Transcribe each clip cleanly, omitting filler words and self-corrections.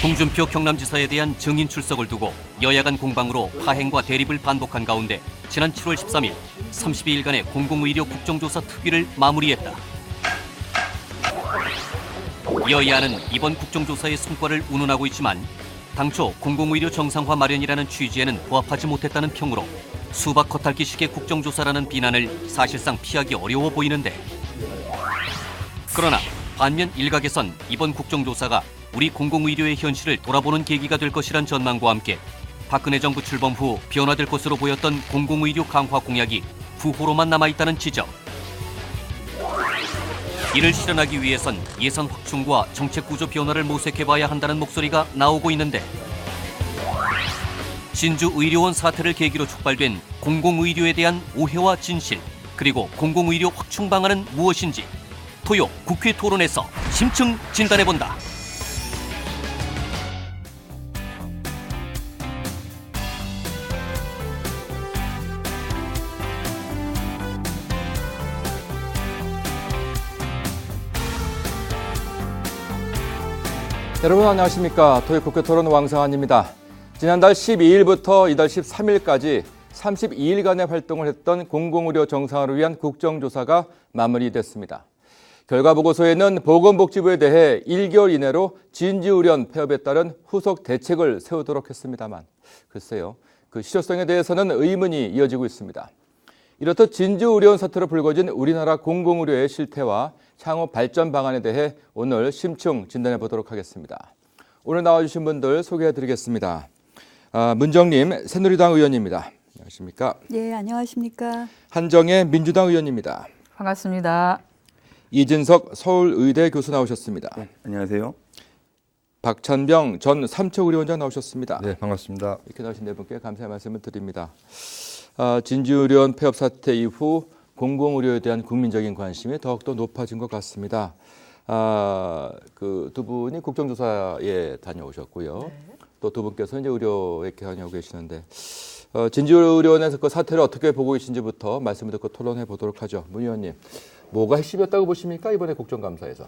홍준표 경남지사에 대한 증인 출석을 두고 여야 간 공방으로 파행과 대립을 반복한 가운데 지난 7월 13일 32일간의 공공의료 국정조사 특위를 마무리했다. 여야는 이번 국정조사의 성과를 운운하고 있지만 당초 공공의료 정상화 마련이라는 취지에는 부합하지 못했다는 평으로 수박 겉핥기식의 국정조사라는 비난을 사실상 피하기 어려워 보이는데, 그러나 반면 일각에선 이번 국정조사가 우리 공공의료의 현실을 돌아보는 계기가 될 것이란 전망과 함께 박근혜 정부 출범 후 변화될 것으로 보였던 공공의료 강화 공약이 부호로만 남아있다는 지적. 이를 실현하기 위해선 예산 확충과 정책 구조 변화를 모색해봐야 한다는 목소리가 나오고 있는데, 진주의료원 사태를 계기로 촉발된 공공의료에 대한 오해와 진실, 그리고 공공의료 확충 방안은 무엇인지 토요 국회 토론에서 심층 진단해본다. 여러분 안녕하십니까. 토요국회 토론 왕상환입니다. 지난달 12일부터 이달 13일까지 32일간의 활동을 했던 공공의료 정상화를 위한 국정조사가 마무리됐습니다. 결과 보고서에는 보건복지부에 대해 1개월 이내로 진주의료원 폐업에 따른 후속 대책을 세우도록 했습니다만 글쎄요, 그 실효성에 대해서는 의문이 이어지고 있습니다. 이렇듯 진주의료원 사태로 불거진 우리나라 공공의료의 실태와 향후 발전 방안에 대해 오늘 심층 진단해 보도록 하겠습니다. 오늘 나와주신 분들 소개해드리겠습니다. 문정님 새누리당 의원입니다. 안녕하십니까? 네, 안녕하십니까? 한정혜 민주당 의원입니다. 반갑습니다. 이진석 서울의대 교수 나오셨습니다. 네, 안녕하세요. 박찬병 전 삼척의료원장 나오셨습니다. 네, 반갑습니다. 이렇게 나오신 네 분께 감사의 말씀을 드립니다. 진주의료원 폐업 사태 이후 공공의료에 대한 국민적인 관심이 더욱더 높아진 것 같습니다. 그 두 분이 국정조사에 다녀오셨고요. 네. 또 두 분께서 이제 의료에 다녀오고 계시는데 진주의료원에서 그 사태를 어떻게 보고 계신지부터 말씀을 듣고 토론해 보도록 하죠. 문 의원님, 뭐가 핵심이었다고 보십니까 이번에 국정감사에서?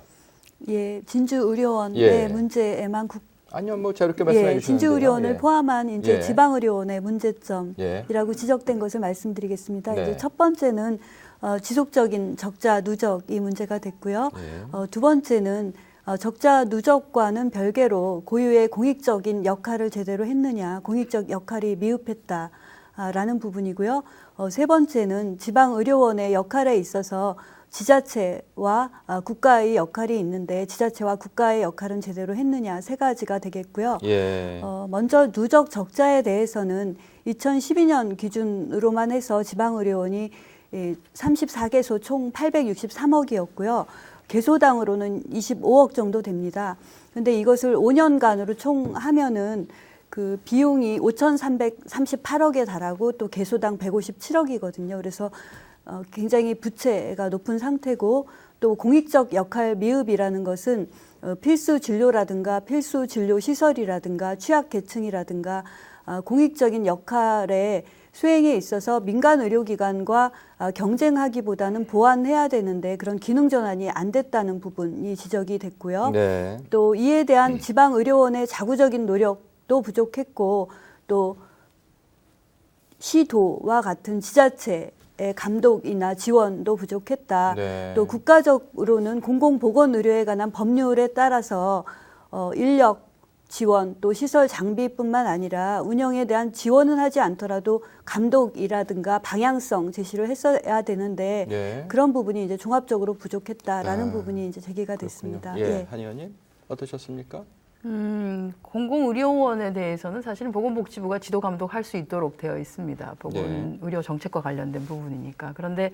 예, 진주의료원의 예. 문제에만 아니요, 뭐 자유롭게 말씀해 주시는데요. 진주의료원을 예. 포함한 이제 예. 지방의료원의 문제점이라고 예. 지적된 것을 말씀드리겠습니다. 네. 이제 첫 번째는 지속적인 적자 누적이 문제가 됐고요. 예. 두 번째는 적자 누적과는 별개로 고유의 공익적인 역할을 제대로 했느냐, 공익적 역할이 미흡했다라는 부분이고요. 세 번째는 지방의료원의 역할에 있어서 지자체와 국가의 역할이 있는데 지자체와 국가의 역할은 제대로 했느냐, 세 가지가 되겠고요. 예. 먼저 누적 적자에 대해서는 2012년 기준으로만 해서 지방의료원이 34개소 총 863억이었고요. 개소당으로는 25억 정도 됩니다. 그런데 이것을 5년간으로 총 하면은 그 비용이 5,338억에 달하고 또 개소당 157억이거든요. 그래서 굉장히 부채가 높은 상태고, 또 공익적 역할 미흡이라는 것은 필수 진료라든가 필수 진료 시설이라든가 취약계층이라든가 공익적인 역할에 수행에 있어서 민간 의료기관과 경쟁하기보다는 보완해야 되는데 그런 기능 전환이 안 됐다는 부분이 지적이 됐고요. 네. 또 이에 대한 지방의료원의 자구적인 노력도 부족했고, 또 시도와 같은 지자체의 감독이나 지원도 부족했다. 네. 또 국가적으로는 공공보건의료에 관한 법률에 따라서 인력 지원 또 시설 장비뿐만 아니라 운영에 대한 지원은 하지 않더라도 감독이라든가 방향성 제시를 했어야 되는데 네. 그런 부분이 이제 종합적으로 부족했다라는 부분이 이제 제기가 됐습니다. 예. 한 의원님 어떠셨습니까? 공공의료원에 대해서는 사실은 보건복지부가 지도 감독할 수 있도록 되어 있습니다. 보건의료 정책과 관련된 부분이니까. 그런데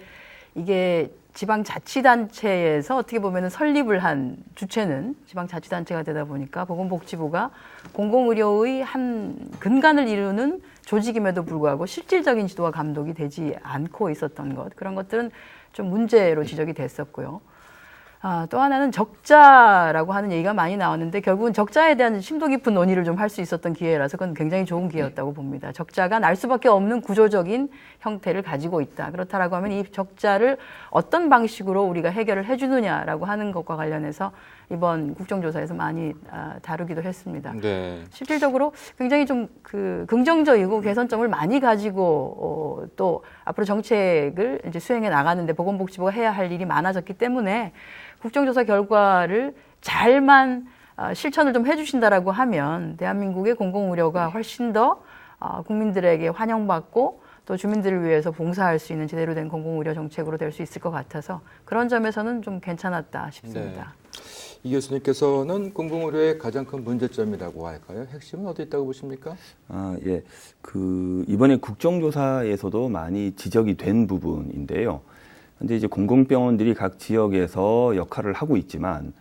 이게 지방자치단체에서 어떻게 보면 설립을 한 주체는 지방자치단체가 되다 보니까 보건복지부가 공공의료의 한 근간을 이루는 조직임에도 불구하고 실질적인 지도와 감독이 되지 않고 있었던 것, 그런 것들은 좀 문제로 지적이 됐었고요. 또 하나는 적자라고 하는 얘기가 많이 나왔는데 결국은 적자에 대한 심도 깊은 논의를 좀 할 수 있었던 기회라서 그건 굉장히 좋은 기회였다고 봅니다. 적자가 날 수밖에 없는 구조적인 형태를 가지고 있다. 그렇다라고 하면 이 적자를 어떤 방식으로 우리가 해결을 해주느냐라고 하는 것과 관련해서 이번 국정조사에서 많이 다루기도 했습니다. 네. 실질적으로 굉장히 좀 긍정적이고 개선점을 많이 가지고 또 앞으로 정책을 이제 수행해 나가는데 보건복지부가 해야 할 일이 많아졌기 때문에 국정조사 결과를 잘만 실천을 좀 해주신다라고 하면 대한민국의 공공의료가 훨씬 더 국민들에게 환영받고 또 주민들을 위해서 봉사할 수 있는 제대로 된 공공의료 정책으로 될 수 있을 것 같아서 그런 점에서는 좀 괜찮았다 싶습니다. 네. 이 교수님께서는 공공의료의 가장 큰 문제점이라고 할까요? 핵심은 어디 있다고 보십니까? 예. 이번에 국정조사에서도 많이 지적이 된 부분인데요. 현재 이제 공공병원들이 각 지역에서 역할을 하고 있지만,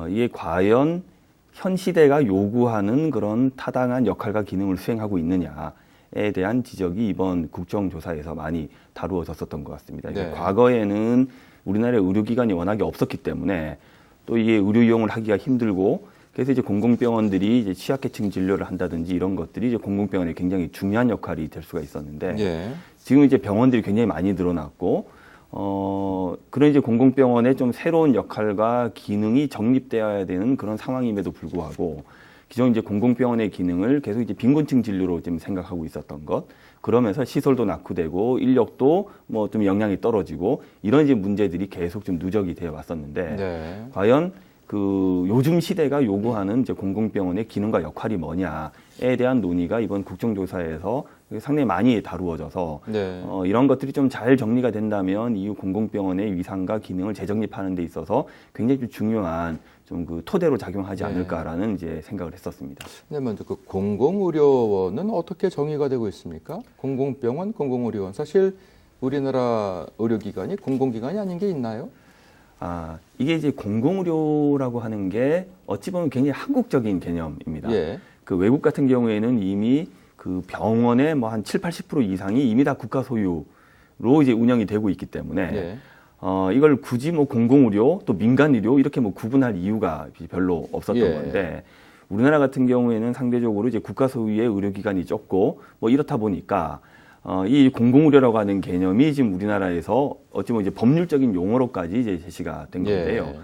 이게 과연 현 시대가 요구하는 그런 타당한 역할과 기능을 수행하고 있느냐에 대한 지적이 이번 국정조사에서 많이 다루어졌었던 것 같습니다. 네. 과거에는 우리나라에 의료기관이 워낙에 없었기 때문에 또 이게 의료 이용을 하기가 힘들고 그래서 이제 공공병원들이 이제 취약계층 진료를 한다든지 이런 것들이 이제 공공병원에 굉장히 중요한 역할이 될 수가 있었는데 예. 지금 이제 병원들이 굉장히 많이 늘어났고 그런 이제 공공병원의 좀 새로운 역할과 기능이 정립되어야 되는 그런 상황임에도 불구하고 기존 이제 공공병원의 기능을 계속 이제 빈곤층 진료로 좀 생각하고 있었던 것, 그러면서 시설도 낙후되고 인력도 뭐 좀 영향이 떨어지고 이런 이제 문제들이 계속 좀 누적이 되어 왔었는데 네. 과연 요즘 시대가 요구하는 이제 공공병원의 기능과 역할이 뭐냐에 대한 논의가 이번 국정조사에서 상당히 많이 다루어져서 네. 이런 것들이 좀 잘 정리가 된다면 이후 공공병원의 위상과 기능을 재정립하는 데 있어서 굉장히 좀 중요한 좀 토대로 작용하지 않을까라는 이제 생각을 했었습니다. 네, 먼저 공공의료원은 어떻게 정의가 되고 있습니까? 공공병원, 공공의료원. 사실 우리나라 의료기관이 공공기관이 아닌 게 있나요? 이게 이제 공공의료라고 하는 게 어찌 보면 굉장히 한국적인 개념입니다. 예. 외국 같은 경우에는 이미 병원의 뭐 한 70-80% 이상이 이미 다 국가 소유로 이제 운영이 되고 있기 때문에 예. 이걸 굳이 뭐 공공의료 또 민간의료 이렇게 뭐 구분할 이유가 별로 없었던 예. 건데 우리나라 같은 경우에는 상대적으로 이제 국가 소유의 의료기관이 적고 뭐 이렇다 보니까 이 공공의료라고 하는 개념이 지금 우리나라에서 어찌 보면 이제 법률적인 용어로까지 이제 제시가 된 건데요. 예.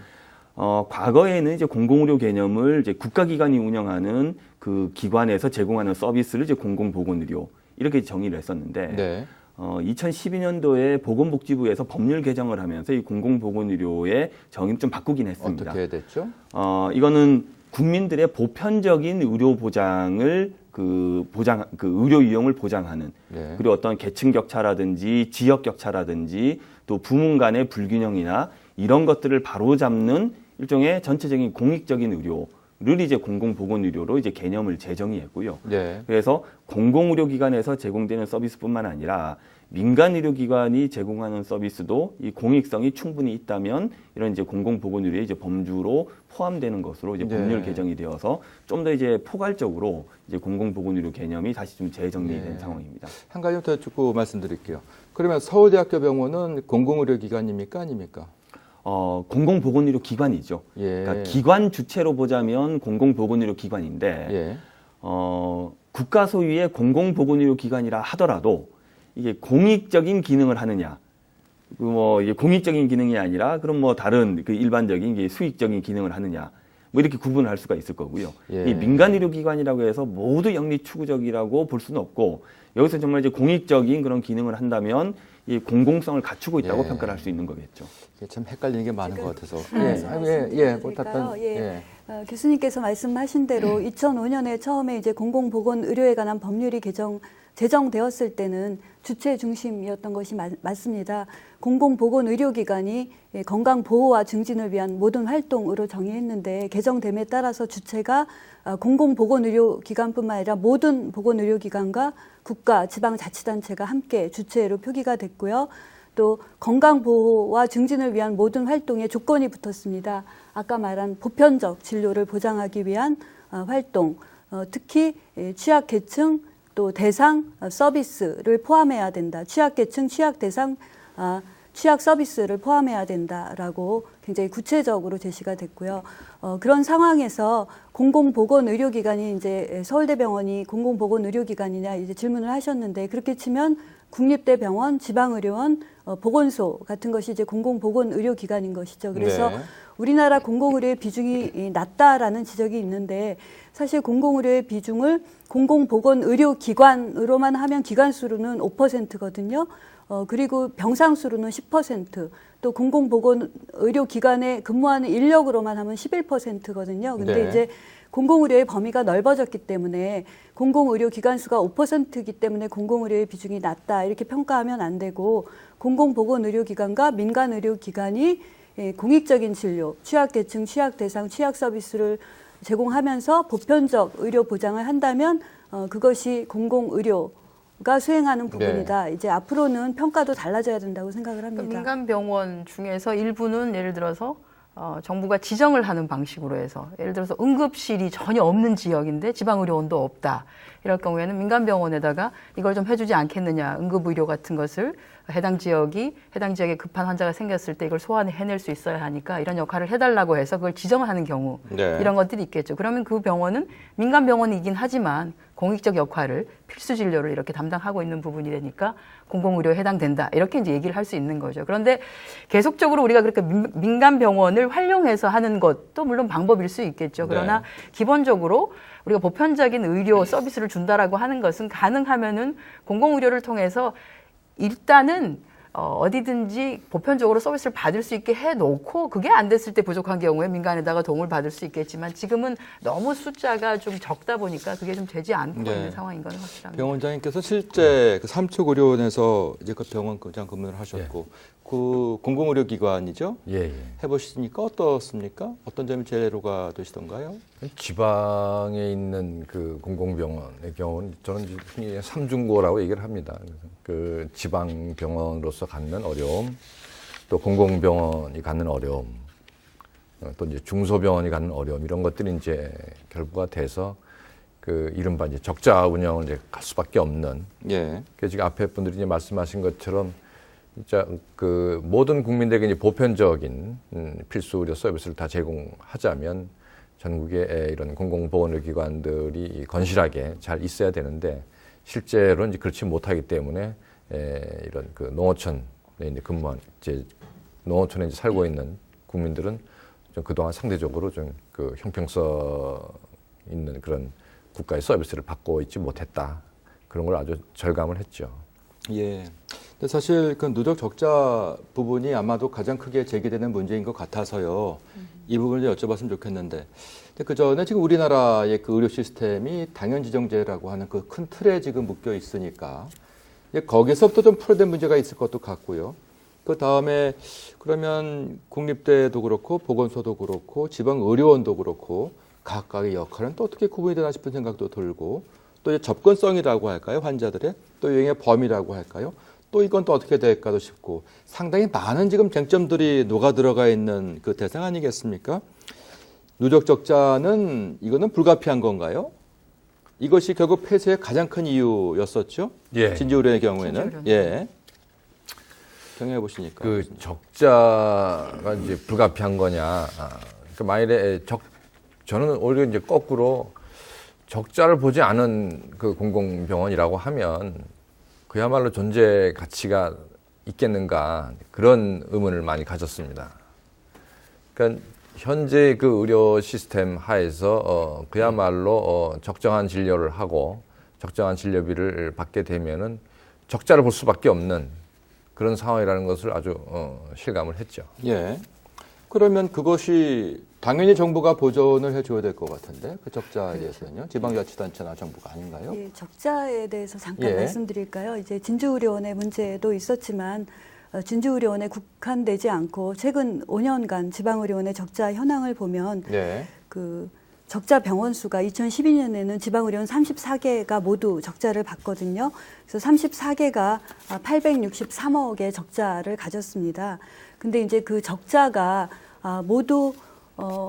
과거에는 이제 공공의료 개념을 이제 국가기관이 운영하는 그 기관에서 제공하는 서비스를 이제 공공보건의료 이렇게 정의를 했었는데 네. 2012년도에 보건복지부에서 법률 개정을 하면서 이 공공보건의료의 정의를 좀 바꾸긴 했습니다. 어떻게 됐죠? 이거는 국민들의 보편적인 의료 보장을 의료 이용을 보장하는 네. 그리고 어떤 계층 격차라든지 지역 격차라든지 또 부문 간의 불균형이나 이런 것들을 바로잡는 일종의 전체적인 공익적인 의료를 이제 공공보건의료로 이제 개념을 재정의했고요. 네. 그래서 공공의료기관에서 제공되는 서비스뿐만 아니라 민간의료기관이 제공하는 서비스도 이 공익성이 충분히 있다면 이런 이제 공공보건의료의 이제 범주로 포함되는 것으로 이제 법률 네. 개정이 되어서 좀 더 이제 포괄적으로 이제 공공보건의료 개념이 다시 좀 재정리된 네. 상황입니다. 한 가지 더 듣고 말씀드릴게요. 그러면 서울대학교 병원은 공공의료기관입니까? 아닙니까? 공공보건의료 기관이죠. 예. 그러니까 기관 주체로 보자면 공공보건의료 기관인데 예. 국가 소유의 공공보건의료 기관이라 하더라도 이게 공익적인 기능을 하느냐, 이게 공익적인 기능이 아니라 그럼 뭐 다른 일반적인 이게 수익적인 기능을 하느냐, 뭐 이렇게 구분을 할 수가 있을 거고요. 예. 이 민간의료기관이라고 해서 모두 영리 추구적이라고 볼 수는 없고 여기서 정말 이제 공익적인 그런 기능을 한다면 이 공공성을 갖추고 있다고 예. 평가를 할 수 있는 거겠죠. 이게 참 헷갈리는 게 많은 것 같아서. 말씀하셨으니까요. 교수님께서 말씀하신 대로 2005년에 처음에 이제 공공보건의료에 관한 법률이 제정되었을 때는 주체 중심이었던 것이 맞습니다. 공공보건의료기관이 건강보호와 증진을 위한 모든 활동으로 정의했는데 개정됨에 따라서 주체가 공공보건의료기관뿐만 아니라 모든 보건의료기관과 국가, 지방자치단체가 함께 주체로 표기가 됐고요. 또 건강보호와 증진을 위한 모든 활동에 조건이 붙었습니다. 아까 말한 보편적 진료를 보장하기 위한 활동, 특히 취약계층, 또 대상 서비스를 포함해야 된다. 취약계층, 취약대상, 취약 서비스를 포함해야 된다라고 굉장히 구체적으로 제시가 됐고요. 그런 상황에서 공공보건의료기관이 이제 서울대병원이 공공보건의료기관이냐 이제 질문을 하셨는데 그렇게 치면 국립대병원, 지방의료원, 보건소 같은 것이 이제 공공보건의료기관인 것이죠. 그래서 네. 우리나라 공공의료의 비중이 낮다라는 지적이 있는데 사실 공공의료의 비중을 공공보건의료기관으로만 하면 기관 수로는 5%거든요. 그리고 병상 수로는 10%, 또 공공보건의료기관에 근무하는 인력으로만 하면 11%거든요. 근데 네. 이제 공공의료의 범위가 넓어졌기 때문에 공공의료기관 수가 5%이기 때문에 공공의료의 비중이 낮다 이렇게 평가하면 안 되고 공공보건의료기관과 민간의료기관이 공익적인 진료, 취약계층, 취약대상, 취약서비스를 제공하면서 보편적 의료 보장을 한다면 그것이 공공의료가 수행하는 부분이다. 이제 앞으로는 평가도 달라져야 된다고 생각을 합니다. 민간 병원 중에서 일부는 예를 들어서 정부가 지정을 하는 방식으로 해서 예를 들어서 응급실이 전혀 없는 지역인데 지방의료원도 없다. 이럴 경우에는 민간 병원에다가 이걸 좀 해주지 않겠느냐. 응급의료 같은 것을 해당 지역에 급한 환자가 생겼을 때 이걸 소화해낼 수 있어야 하니까 이런 역할을 해달라고 해서 그걸 지정하는 경우 네. 이런 것들이 있겠죠. 그러면 그 병원은 민간 병원이긴 하지만 공익적 역할을 필수 진료를 이렇게 담당하고 있는 부분이 되니까 공공의료에 해당된다. 이렇게 이제 얘기를 할 수 있는 거죠. 그런데 계속적으로 우리가 그렇게 민간 병원을 활용해서 하는 것도 물론 방법일 수 있겠죠. 그러나 네. 기본적으로 우리가 보편적인 의료 서비스를 준다라고 하는 것은 가능하면은 공공의료를 통해서 일단은 어디든지 보편적으로 서비스를 받을 수 있게 해놓고 그게 안 됐을 때 부족한 경우에 민간에다가 도움을 받을 수 있겠지만 지금은 너무 숫자가 좀 적다 보니까 그게 좀 되지 않고 네. 있는 상황인 건 확실합니다. 병원장님께서 실제 그 삼척의료원에서 이제 그 병원장 근무를 하셨고 그 공공의료기관이죠. 예. 해보시니까 어떻습니까? 어떤 점이 제로가 되시던가요? 지방에 있는 그 공공병원의 경우는 저는 흔히 삼중고라고 얘기를 합니다. 그 지방 병원으로서 갖는 어려움, 또 공공병원이 갖는 어려움, 또 이제 중소병원이 갖는 어려움 이런 것들이 이제 결부가 돼서 그 이른바 이제 적자 운영을 이제 갈 수밖에 없는. 예. 그 지금 앞에 분들이 이제 말씀하신 것처럼 진짜 그 모든 국민들에게 이제 보편적인 필수 의료 서비스를 다 제공하자면 전국에 이런 공공보건의료기관들이 건실하게 잘 있어야 되는데 실제로 이제 그렇지 못하기 때문에 이런 그 농어촌에 이제 근무한 이제 농어촌에 이제 살고 있는 국민들은 좀 그동안 상대적으로 좀 그 형평성 있는 그런 국가의 서비스를 받고 있지 못했다. 그런 걸 아주 절감을 했죠. 예. 근데 사실 그 누적 적자 부분이 아마도 가장 크게 제기되는 문제인 것 같아서요. 이 부분을 여쭤봤으면 좋겠는데. 근데 그 전에 지금 우리나라의 그 의료 시스템이 당연지정제라고 하는 그 큰 틀에 지금 묶여 있으니까 거기서부터 좀 풀어야 될 문제가 있을 것도 같고요. 그 다음에 그러면 국립대도 그렇고 보건소도 그렇고 지방의료원도 그렇고 각각의 역할은 또 어떻게 구분이 되나 싶은 생각도 들고 또 이제 접근성이라고 할까요? 환자들의 또 유행의 범위라고 할까요? 또 이건 또 어떻게 될까도 싶고 상당히 많은 지금 쟁점들이 녹아 들어가 있는 그 대상 아니겠습니까? 누적 적자는 이거는 불가피한 건가요? 이것이 결국 폐쇄의 가장 큰 이유였었죠. 예. 진지의료의 경우에는. 진지의료. 예. 경험해 보시니까. 그 적자가 이제 불가피한 거냐. 그 만일에 저는 오히려 이제 거꾸로 적자를 보지 않은 그 공공병원이라고 하면 그야말로 존재 가치가 있겠는가 그런 의문을 많이 가졌습니다. 그러니까 현재 그 의료 시스템 하에서 그야말로 적정한 진료를 하고 적정한 진료비를 받게 되면은 적자를 볼 수밖에 없는 그런 상황이라는 것을 아주 실감을 했죠. 예. 그러면 그것이 당연히 정부가 보전을 해줘야 될 것 같은데 그 적자에 대해서는요. 지방자치단체나 정부가 아닌가요? 예, 적자에 대해서 잠깐 예. 말씀드릴까요? 이제 진주의료원의 문제도 있었지만 진주의료원에 국한되지 않고 최근 5년간 지방의료원의 적자 현황을 보면 네. 그 적자 병원 수가 2012년에는 지방의료원 34개가 모두 적자를 봤거든요. 그래서 34개가 863억의 적자를 가졌습니다. 근데 이제 그 적자가 모두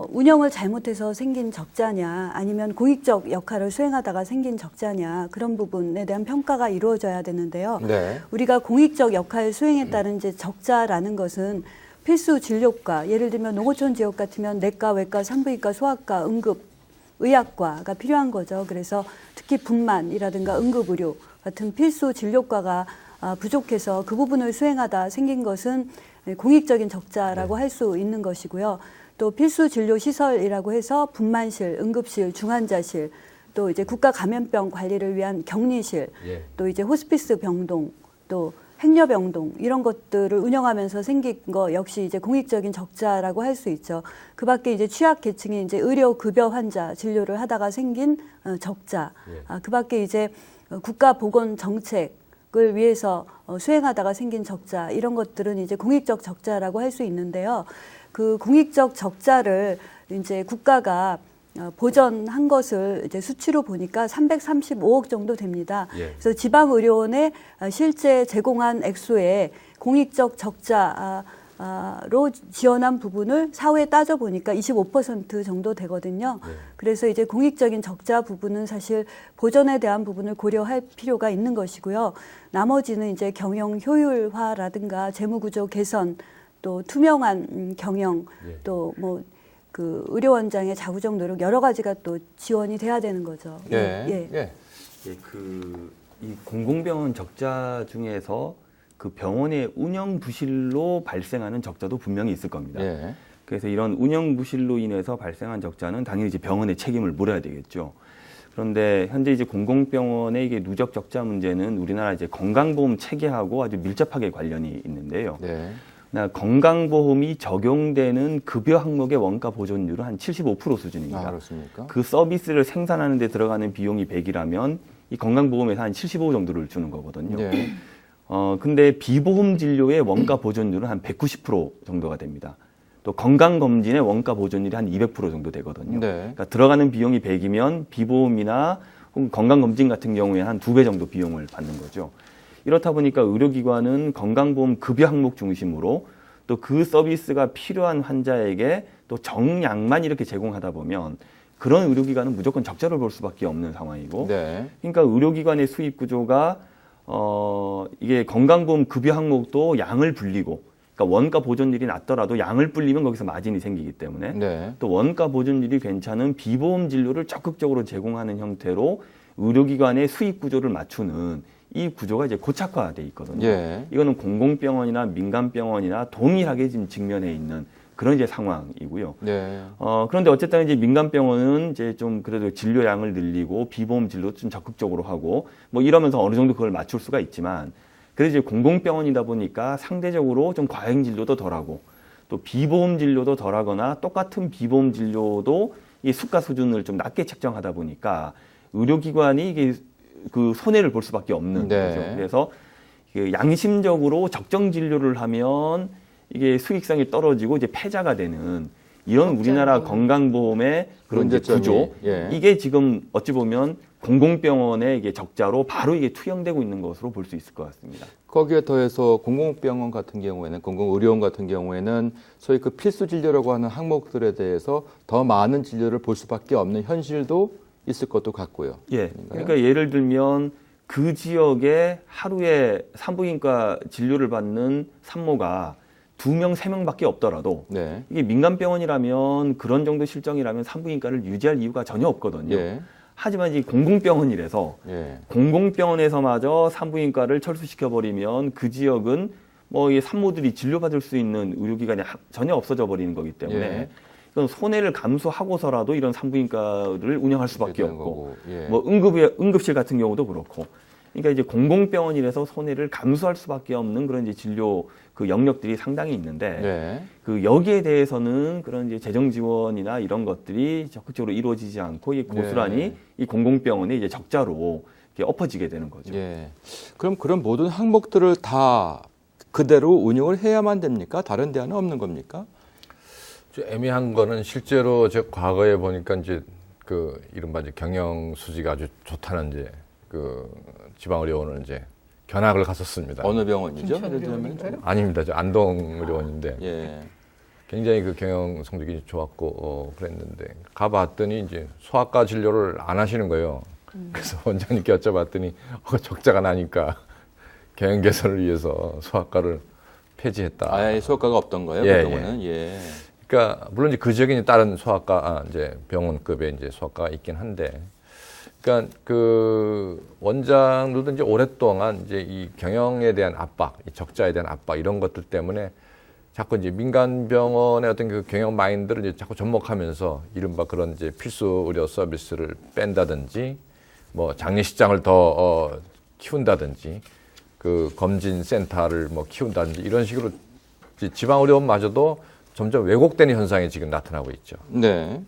운영을 잘못해서 생긴 적자냐 아니면 공익적 역할을 수행하다가 생긴 적자냐 그런 부분에 대한 평가가 이루어져야 되는데요. 네. 우리가 공익적 역할 수행에 따른 이제 적자라는 것은 필수 진료과 예를 들면 농어촌 지역 같으면 내과, 외과, 산부인과, 소아과, 응급 의학과가 필요한 거죠. 그래서 특히 분만이라든가 응급의료 같은 필수 진료과가 부족해서 그 부분을 수행하다 생긴 것은 공익적인 적자라고 할 수 있는 것이고요. 또 필수 진료 시설이라고 해서 분만실, 응급실, 중환자실, 또 이제 국가 감염병 관리를 위한 격리실, 또 이제 호스피스 병동, 또 행여 병동 이런 것들을 운영하면서 생긴 거 역시 이제 공익적인 적자라고 할 수 있죠. 그 밖에 이제 취약 계층이 이제 의료 급여 환자 진료를 하다가 생긴 적자. 그 밖에 이제 국가 보건 정책을 위해서 수행하다가 생긴 적자 이런 것들은 이제 공익적 적자라고 할 수 있는데요. 그 공익적 적자를 이제 국가가 보전한 것을 이제 수치로 보니까 335억 정도 됩니다. 그래서 지방의료원에 실제 제공한 액수의 공익적 적자로 지원한 부분을 사후에 따져보니까 25% 정도 되거든요. 그래서 이제 공익적인 적자 부분은 사실 보전에 대한 부분을 고려할 필요가 있는 것이고요. 나머지는 이제 경영 효율화라든가 재무구조 개선, 또 투명한 경영, 또 뭐 그 의료원장의 자구적 노력 여러 가지가 또 지원이 돼야 되는 거죠. 이 공공병원 적자 중에서 그 병원의 운영 부실로 발생하는 적자도 분명히 있을 겁니다. 그래서 이런 운영 부실로 인해서 발생한 적자는 당연히 이제 병원의 책임을 물어야 되겠죠. 그런데 현재 이제 공공병원의 이게 누적 적자 문제는 우리나라 이제 건강보험 체계하고 아주 밀접하게 관련이 있는데요. 건강보험이 적용되는 급여 항목의 원가 보존율은 한 75% 수준입니다. 그렇습니까? 그 서비스를 생산하는 데 들어가는 비용이 100이라면 이 건강보험에서 한 75 정도를 주는 거거든요. 근데 비보험 진료의 원가 보존율은 한 190% 정도가 됩니다. 또 건강검진의 원가 보존율이 한 200% 정도 되거든요. 그러니까 들어가는 비용이 100이면 비보험이나 건강검진 같은 경우에 한 2배 정도 비용을 받는 거죠. 이렇다 보니까 의료기관은 건강보험 급여 항목 중심으로 또 그 서비스가 필요한 환자에게 또 정량만 이렇게 제공하다 보면 그런 의료기관은 무조건 적자를 볼 수밖에 없는 상황이고 그러니까 의료기관의 수입 구조가 이게 건강보험 급여 항목도 양을 불리고 그러니까 원가 보존율이 낮더라도 양을 불리면 거기서 마진이 생기기 때문에 또 원가 보존율이 괜찮은 비보험 진료를 적극적으로 제공하는 형태로 의료기관의 수입 구조를 맞추는 이 구조가 이제 고착화돼 있거든요. 이거는 공공병원이나 민간병원이나 동일하게 지금 직면해 있는 그런 이제 상황이고요. 그런데 어쨌든 이제 민간병원은 이제 좀 그래도 진료량을 늘리고 비보험 진료 좀 적극적으로 하고 뭐 이러면서 어느 정도 그걸 맞출 수가 있지만 그래도 이제 공공병원이다 보니까 상대적으로 좀 과잉 진료도 덜하고 또 비보험 진료도 덜하거나 똑같은 비보험 진료도 이 수가 수준을 좀 낮게 책정하다 보니까 의료기관이 이게 그 손해를 볼 수밖에 없는 거죠. 그래서 양심적으로 적정 진료를 하면 이게 수익성이 떨어지고 이제 패자가 되는 이런 우리나라 건강보험의 그런 이제 구조 이게 지금 어찌 보면 공공병원의 이게 적자로 바로 이게 투영되고 있는 것으로 볼 수 있을 것 같습니다. 거기에 더해서 공공병원 같은 경우에는 공공의료원 같은 경우에는 소위 그 필수 진료라고 하는 항목들에 대해서 더 많은 진료를 볼 수밖에 없는 현실도 있을 것도 같고요. 그러니까 예를 들면 그 지역에 하루에 산부인과 진료를 받는 산모가 2명, 3명밖에 없더라도 이게 민간병원이라면 그런 정도 실정이라면 산부인과를 유지할 이유가 전혀 없거든요. 하지만 이 공공병원이라서 공공병원에서마저 산부인과를 철수시켜버리면 그 지역은 뭐 이 산모들이 진료받을 수 있는 의료기관이 전혀 없어져 버리는 거기 때문에 이건 손해를 감수하고서라도 이런 산부인과를 운영할 수밖에 없고 뭐 응급실 같은 경우도 그렇고 그러니까 이제 공공병원이라서 손해를 감수할 수밖에 없는 그런 이제 진료 그 영역들이 상당히 있는데 그 여기에 대해서는 그런 이제 재정 지원이나 이런 것들이 적극적으로 이루어지지 않고 이 고스란히 이 공공병원의 이제 적자로 이렇게 엎어지게 되는 거죠. 그럼 그런 모든 항목들을 다 그대로 운영을 해야만 됩니까? 다른 대안은 없는 겁니까? 애매한 거는 실제로 제가 과거에 보니까 이제 그 이른바 이제 경영 수지가 아주 좋다는 이제 그 지방의료원을 이제 견학을 갔었습니다. 어느 병원이죠? 아닙니다. 저 안동의료원인데 굉장히 그 경영 성적이 좋았고 그랬는데 가봤더니 이제 소아과 진료를 안 하시는 거예요. 그래서 원장님께 여쭤봤더니 적자가 나니까 경영 개선을 위해서 소아과를 폐지했다. 아예 소아과가 없던 거예요? 그 병원은? 그러니까 물론 이제 그 지역에 다른 소아과 이제 병원급의 이제 소아과가 있긴 한데 그러니까 그 원장들도 이제 오랫동안 이제 이 경영에 대한 압박, 이 적자에 대한 압박 이런 것들 때문에 자꾸 이제 민간 병원의 어떤 그 경영 마인드를 이제 자꾸 접목하면서 이른바 그런 이제 필수 의료 서비스를 뺀다든지 뭐 장례식장을 더 키운다든지 그 검진 센터를 뭐 키운다든지 이런 식으로 지방 의료원마저도 점점 왜곡되는 현상이 지금 나타나고 있죠. 네.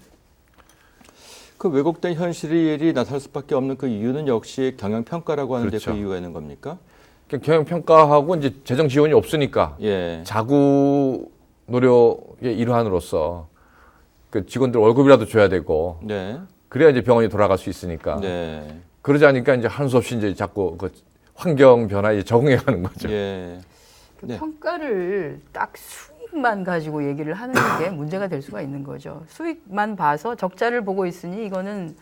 그 왜곡된 현실이 나타날 수밖에 없는 그 이유는 역시 경영평가라고 하는데 그렇죠. 그 이유가 있는 겁니까? 경영평가하고 이제 재정 지원이 없으니까 예. 자구 노력의 일환으로서 그 직원들 월급이라도 줘야 되고 네. 그래야 이제 병원이 돌아갈 수 있으니까 네. 그러지 않으니까 이제 할 수 없이 이제 자꾸 그 환경 변화에 적응해 가는 거죠. 예. 그 네. 평가를 딱 수익만 가지고 얘기를 하는 게 문제가 될 수가 있는 거죠. 수익만 봐서 적자를 보고 있으니 이거는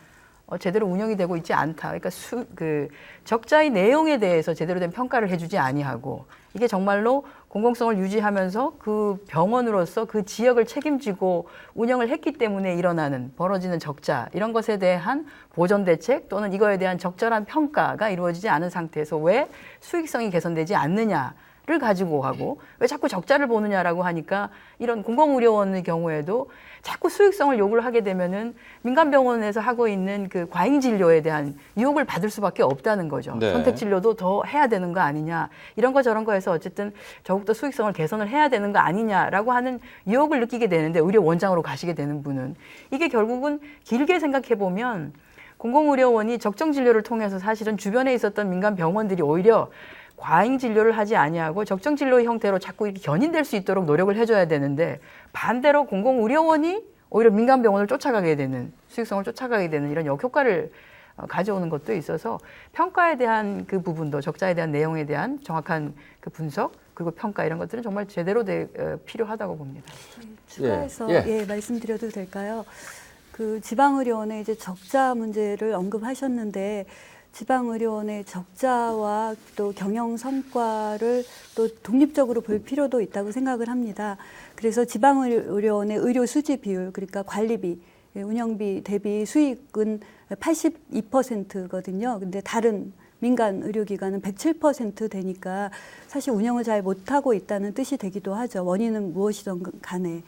제대로 운영이 되고 있지 않다. 그러니까 그 적자의 내용에 대해서 제대로 된 평가를 해주지 아니하고 이게 정말로 공공성을 유지하면서 그 병원으로서 그 지역을 책임지고 운영을 했기 때문에 일어나는 벌어지는 적자 이런 것에 대한 보전 대책 또는 이거에 대한 적절한 평가가 이루어지지 않은 상태에서 왜 수익성이 개선되지 않느냐를 가지고 하고 왜 자꾸 적자를 보느냐라고 하니까 이런 공공의료원의 경우에도 자꾸 수익성을 요구를 하게 되면은 민간병원에서 하고 있는 그 과잉 진료에 대한 유혹을 받을 수밖에 없다는 거죠. 네. 선택 진료도 더 해야 되는 거 아니냐. 이런 거 저런 거 해서 어쨌든 더욱더 수익성을 개선을 해야 되는 거 아니냐라고 하는 유혹을 느끼게 되는데 의료 원장으로 가시게 되는 분은 이게 결국은 길게 생각해 보면 공공의료원이 적정 진료를 통해서 사실은 주변에 있었던 민간 병원들이 오히려 과잉 진료를 하지 아니하고 적정 진료의 형태로 자꾸 이렇게 견인될 수 있도록 노력을 해줘야 되는데 반대로 공공의료원이 오히려 민간 병원을 쫓아가게 되는 수익성을 쫓아가게 되는 이런 역효과를 가져오는 것도 있어서 평가에 대한 그 부분도 적자에 대한 내용에 대한 정확한 그 분석 그리고 평가 이런 것들은 정말 제대로 필요하다고 봅니다. 추가해서 예. 말씀드려도 될까요? 그 지방의료원의 이제 적자 문제를 언급하셨는데 지방의료원의 적자와 또 경영 성과를 또 독립적으로 볼 필요도 있다고 생각을 합니다. 그래서 지방의료원의 의료 수지 비율, 그러니까 관리비, 운영비 대비 수익은 82%거든요. 근데 다른 민간 의료기관은 107% 되니까 사실 운영을 잘 못하고 있다는 뜻이 되기도 하죠. 원인은 무엇이든 간에.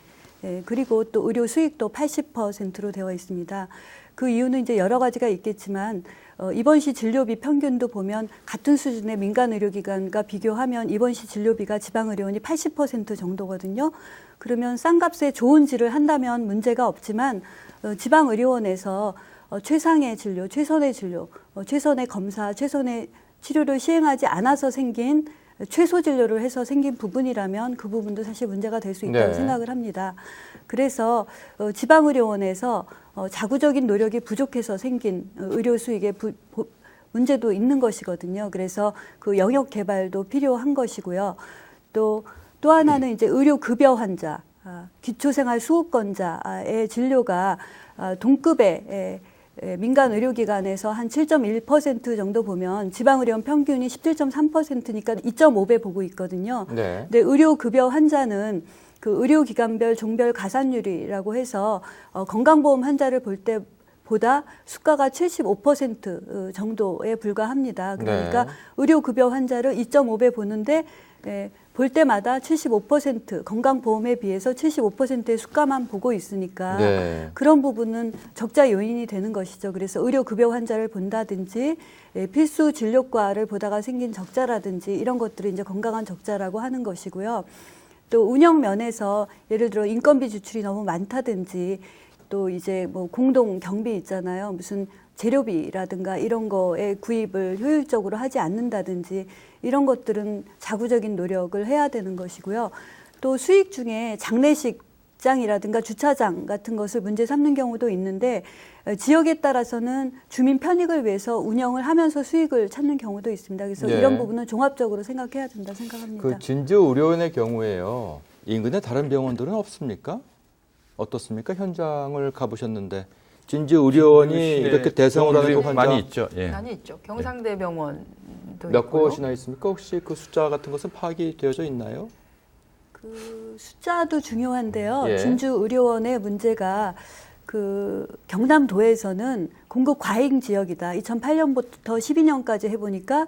그리고 또 의료 수익도 80%로 되어 있습니다. 그 이유는 이제 여러 가지가 있겠지만 입원시 진료비 평균도 보면 같은 수준의 민간 의료기관과 비교하면 입원시 진료비가 지방의료원이 80% 정도거든요. 그러면 싼 값에 좋은 질을 한다면 문제가 없지만 지방의료원에서 최상의 진료, 최선의 진료, 최선의 검사, 최선의 치료를 시행하지 않아서 생긴 최소 진료를 해서 생긴 부분이라면 그 부분도 사실 문제가 될 수 있다고 네. 생각을 합니다. 그래서 지방의료원에서 자구적인 노력이 부족해서 생긴 의료 수익의 문제도 있는 것이거든요. 그래서 그 영역 개발도 필요한 것이고요. 또 하나는 이제 의료 급여 환자, 기초생활 수급권자의 진료가 동급의 민간 의료기관에서 한 7.1% 정도 보면 지방의료원 평균이 17.3%니까 2.5배 보고 있거든요. 네. 근데 의료급여 환자는 그 의료기관별 종별 가산율이라고 해서 건강보험 환자를 볼 때보다 수가가 75% 정도에 불과합니다. 그러니까 네. 의료급여 환자를 2.5배 보는데 볼 때마다 75% 건강보험에 비해서 75%의 수가만 보고 있으니까 네. 그런 부분은 적자 요인이 되는 것이죠. 그래서 의료급여 환자를 본다든지 필수 진료과를 보다가 생긴 적자라든지 이런 것들을 이제 건강한 적자라고 하는 것이고요. 또 운영 면에서 예를 들어 인건비 지출이 너무 많다든지 또 이제 뭐 공동 경비 있잖아요. 무슨 재료비라든가 이런 거에 구입을 효율적으로 하지 않는다든지 이런 것들은 자구적인 노력을 해야 되는 것이고요. 또 수익 중에 장례식장이라든가 주차장 같은 것을 문제 삼는 경우도 있는데 지역에 따라서는 주민 편익을 위해서 운영을 하면서 수익을 찾는 경우도 있습니다. 그래서 네. 이런 부분은 종합적으로 생각해야 된다 생각합니다. 그 진주의료원의 경우에요. 인근에 다른 병원들은 없습니까? 어떻습니까? 현장을 가보셨는데 진주의료원이 이렇게 대상으로 하는 그 환자 많이 있죠. 예. 많이 있죠. 경상대병원도 몇 있고요. 곳이나 있습니까? 혹시 그 숫자 같은 것은 파악이 되어져 있나요? 그 숫자도 중요한데요. 예. 진주의료원의 문제가 그 경남도에서는 공급 과잉 지역이다. 2008년부터 12년까지 해보니까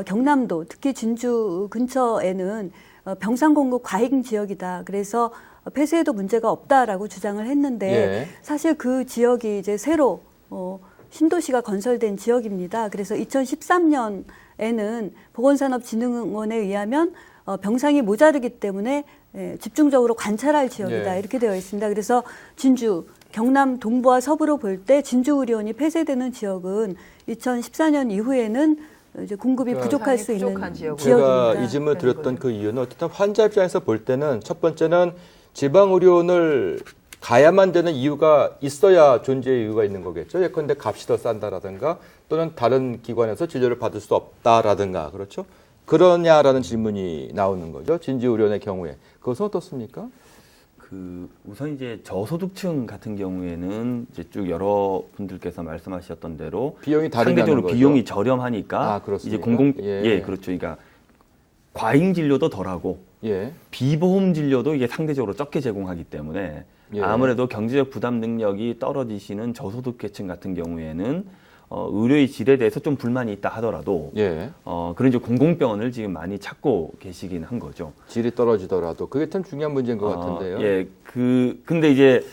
경남도, 특히 진주 근처에는 병상 공급 과잉 지역이다. 그래서 폐쇄에도 문제가 없다라고 주장을 했는데 예. 사실 그 지역이 이제 새로 신도시가 건설된 지역입니다. 그래서 2013년에는 보건산업진흥원에 의하면 병상이 모자르기 때문에 집중적으로 관찰할 지역이다. 예. 이렇게 되어 있습니다. 그래서 진주, 경남 동부와 서부로 볼 때 진주의료원이 폐쇄되는 지역은 2014년 이후에는 이제 공급이 그러니까 부족할 수 있는 부족한 지역으로. 제가 지역입니다. 이 질문을 드렸던 그 이유는 어쨌든 환자 입장에서 볼 때는 첫 번째는 지방의료원을 가야만 되는 이유가 있어야 존재의 이유가 있는 거겠죠. 예컨대 값이 더 싼다라든가 또는 다른 기관에서 진료를 받을 수 없다라든가 그렇죠. 그러냐라는 질문이 나오는 거죠. 진주의료원의 경우에. 그것은 어떻습니까? 우선 이제 저소득층 같은 경우에는 이제 쭉 여러분들께서 말씀하셨던 대로 비용이 다르다는 상대적으로 거죠. 비용이 저렴하니까 아, 그렇습니까? 이제 그렇죠. 그러니까 과잉 진료도 덜하고 예. 비보험 진료도 이게 상대적으로 적게 제공하기 때문에 예. 아무래도 경제적 부담 능력이 떨어지시는 저소득 계층 같은 경우에는 의료의 질에 대해서 좀 불만이 있다 하더라도 예. 그런 이제 공공병원을 지금 많이 찾고 계시긴 한 거죠. 질이 떨어지더라도 그게 참 중요한 문제인 것 같은데요. 예, 근데 이제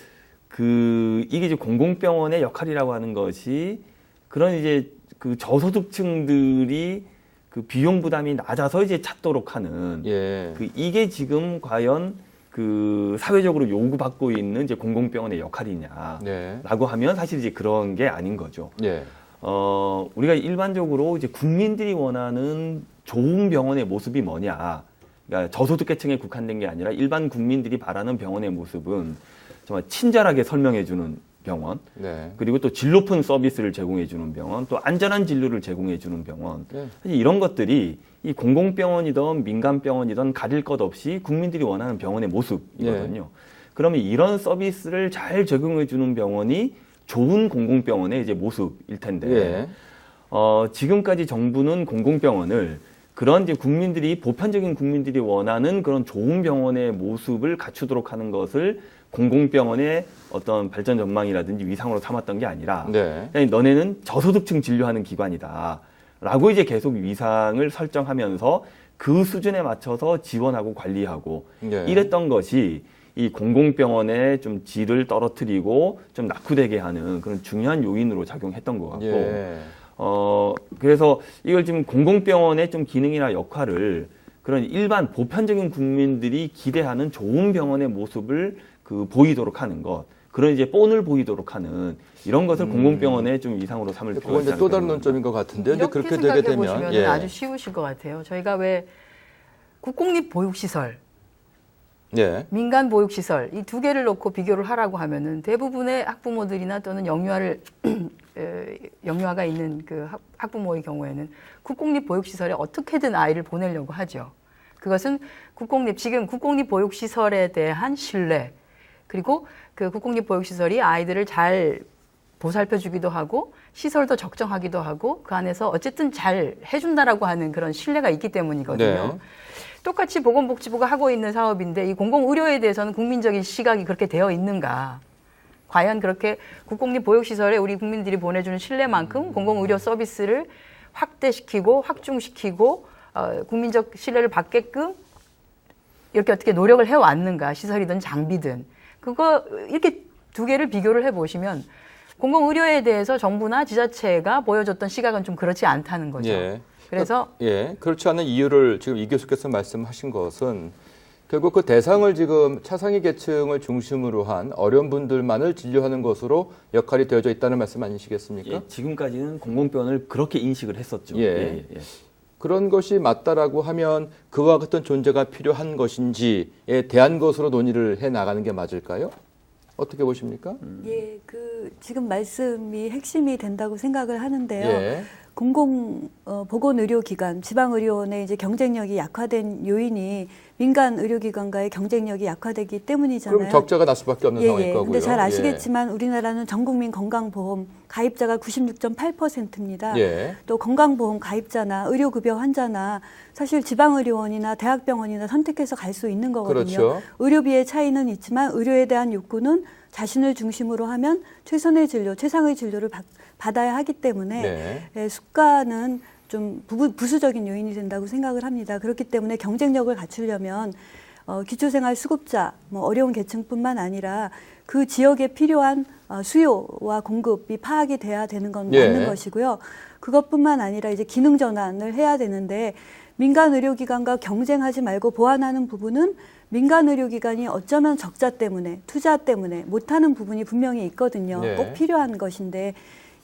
이게 이제 공공병원의 역할이라고 하는 것이 그런 이제 그 저소득층들이 그 비용 부담이 낮아서 이제 찾도록 하는 예. 이게 지금 과연 그 사회적으로 요구받고 있는 이제 공공병원의 역할이냐라고 네. 하면 사실 이제 그런 게 아닌 거죠. 예. 우리가 일반적으로 이제 국민들이 원하는 좋은 병원의 모습이 뭐냐. 그러니까 저소득계층에 국한된 게 아니라 일반 국민들이 바라는 병원의 모습은 정말 친절하게 설명해주는 병원, 네. 그리고 또 질 높은 서비스를 제공해주는 병원, 또 안전한 진료를 제공해주는 병원. 네. 사실 이런 것들이 이 공공병원이든 민간병원이든 가릴 것 없이 국민들이 원하는 병원의 모습이거든요. 그러면 이런 서비스를 잘 제공해주는 병원이 좋은 공공병원의 이제 모습일 텐데, 예. 지금까지 정부는 공공병원을 그런 이제 보편적인 국민들이 원하는 그런 좋은 병원의 모습을 갖추도록 하는 것을 공공병원의 어떤 발전 전망이라든지 위상으로 삼았던 게 아니라, 네. 그냥 너네는 저소득층 진료하는 기관이다. 라고 이제 계속 위상을 설정하면서 그 수준에 맞춰서 지원하고 관리하고 네. 이랬던 것이 이 공공병원의 좀 질을 떨어뜨리고 좀 낙후되게 하는 그런 중요한 요인으로 작용했던 것 같고, 예. 그래서 이걸 지금 공공병원의 좀 기능이나 역할을 그런 일반 보편적인 국민들이 기대하는 좋은 병원의 모습을 보이도록 하는 것, 그런 이제 본을 보이도록 하는 이런 것을 공공병원의 좀 위상으로 삼을 필요가 그건 있지 이제 또 다른 않을까 논점인 것 같은데 근데 이렇게 그렇게 되게 생각해 되면 보시면 아주 쉬우실 것 같아요. 저희가 왜 국공립 보육시설, 예. 민간 보육시설 이 두 개를 놓고 비교를 하라고 하면은 대부분의 학부모들이나 또는 영유아가 있는 그 학부모의 경우에는 국공립 보육시설에 어떻게든 아이를 보내려고 하죠. 그것은 지금 국공립 보육시설에 대한 신뢰, 그리고 그 국공립 보육시설이 아이들을 잘 보살펴주기도 하고 시설도 적정하기도 하고 그 안에서 어쨌든 잘 해준다라고 하는 그런 신뢰가 있기 때문이거든요. 네. 똑같이 보건복지부가 하고 있는 사업인데 이 공공의료에 대해서는 국민적인 시각이 그렇게 되어 있는가? 과연 그렇게 국공립 보육시설에 우리 국민들이 보내주는 신뢰만큼 공공의료 서비스를 확대시키고 확충시키고 국민적 신뢰를 받게끔 이렇게 어떻게 노력을 해왔는가? 시설이든 장비든. 이렇게 두 개를 비교를 해보시면 공공의료에 대해서 정부나 지자체가 보여줬던 시각은 좀 그렇지 않다는 거죠. 예. 그래서 그렇지 않은 이유를 지금 이 교수께서 말씀하신 것은 결국 그 대상을 지금 차상위 계층을 중심으로 한 어려운 분들만을 진료하는 것으로 역할이 되어져 있다는 말씀 아니시겠습니까? 예, 지금까지는 공공병원을 그렇게 인식을 했었죠. 예. 그런 것이 맞다라고 하면 그와 같은 존재가 필요한 것인지에 대한 것으로 논의를 해 나가는 게 맞을까요? 어떻게 보십니까? 예, 지금 말씀이 핵심이 된다고 생각을 하는데요. 예. 보건의료기관, 지방의료원의 이제 경쟁력이 약화된 요인이 민간 의료기관과의 경쟁력이 약화되기 때문이잖아요. 그럼 적자가 날 수밖에 없는 상황일 거고요. 근데 잘 아시겠지만 우리나라는 전국민 건강보험 가입자가 96.8%입니다. 예. 또 건강보험 가입자나 의료급여 환자나 사실 지방의료원이나 대학병원이나 선택해서 갈 수 있는 거거든요. 그렇죠. 의료비의 차이는 있지만 의료에 대한 욕구는 자신을 중심으로 하면 최선의 진료, 최상의 진료를 받아야 하기 때문에 네. 수가는 좀 부수적인 요인이 된다고 생각을 합니다. 그렇기 때문에 경쟁력을 갖추려면 기초생활수급자, 뭐 어려운 계층뿐만 아니라 그 지역에 필요한 수요와 공급이 파악이 돼야 되는 건 맞는 것이고요. 그것뿐만 아니라 이제 기능 전환을 해야 되는데 민간 의료기관과 경쟁하지 말고 보완하는 부분은 민간 의료기관이 어쩌면 적자 때문에 투자 때문에 못하는 부분이 분명히 있거든요. 네. 꼭 필요한 것인데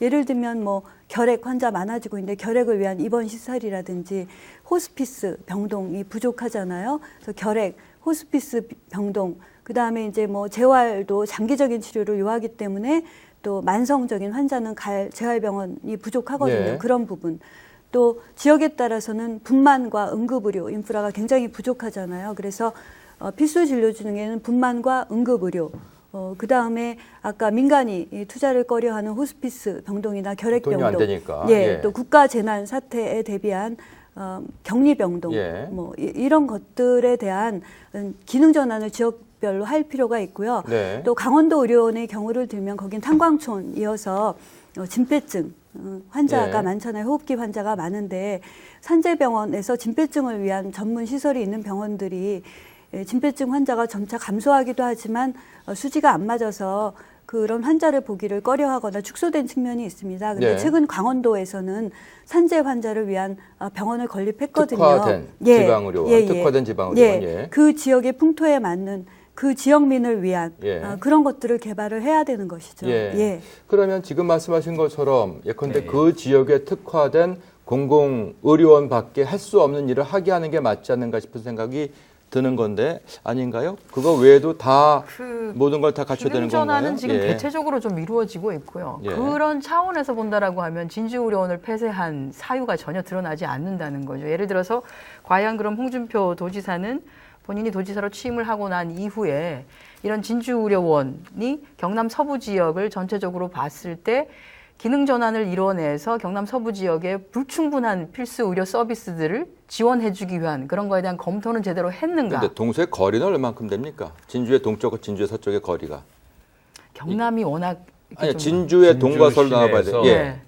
예를 들면 뭐 결핵 환자 많아지고 있는데 결핵을 위한 입원 시설이라든지 호스피스 병동이 부족하잖아요. 그래서 결핵, 호스피스 병동, 그 다음에 이제 뭐 재활도 장기적인 치료를 요하기 때문에 또 만성적인 환자는 갈 재활병원이 부족하거든요. 네. 그런 부분. 또 지역에 따라서는 분만과 응급의료 인프라가 굉장히 부족하잖아요. 그래서 필수 진료 중에는 분만과 응급의료, 그 다음에 아까 민간이 투자를 꺼려하는 호스피스 병동이나 결핵병동, 돈이 안 되니까. 예, 또 국가 재난 사태에 대비한 격리병동, 예. 뭐 이런 것들에 대한 기능 전환을 지역별로 할 필요가 있고요. 네. 또 강원도 의료원의 경우를 들면 거긴 탄광촌이어서 진폐증 환자가 예. 많잖아요. 호흡기 환자가 많은데 산재병원에서 진폐증을 위한 전문 시설이 있는 병원들이 진폐증 환자가 점차 감소하기도 하지만 수지가 안 맞아서 그런 환자를 보기를 꺼려하거나 축소된 측면이 있습니다. 그런데 네. 최근 강원도에서는 산재 환자를 위한 병원을 건립했거든요. 특화된 지방의료원, 특화된 지방의료원. 예. 그 지역의 풍토에 맞는 그 지역민을 위한 예. 그런 것들을 개발을 해야 되는 것이죠. 예. 예. 그러면 지금 말씀하신 것처럼 예컨대 네. 그 지역에 특화된 공공의료원밖에 할 수 없는 일을 하게 하는 게 맞지 않는가 싶은 생각이 드는 건데 아닌가요? 그거 외에도 다 모든 걸 다 갖춰야 되는 기능 건가요? 전환은 지금 예. 대체적으로 좀 이루어지고 있고요. 예. 그런 차원에서 본다라고 하면 진주의료원을 폐쇄한 사유가 전혀 드러나지 않는다는 거죠. 예를 들어서 과연 그럼 홍준표 도지사는 본인이 도지사로 취임을 하고 난 이후에 이런 진주의료원이 경남 서부 지역을 전체적으로 봤을 때 기능 전환을 이뤄내서 경남 서부 지역의 불충분한 필수 의료 서비스들을 지원해주기 위한 그런 거에 대한 검토는 제대로 했는가? 근데 동서의 거리는 얼마큼 됩니까? 진주의 동쪽과 진주의 서쪽의 거리가. 경남이 워낙 아니 좀 진주의 동과 서를 나와봐야 돼. 시내에서 예. 네.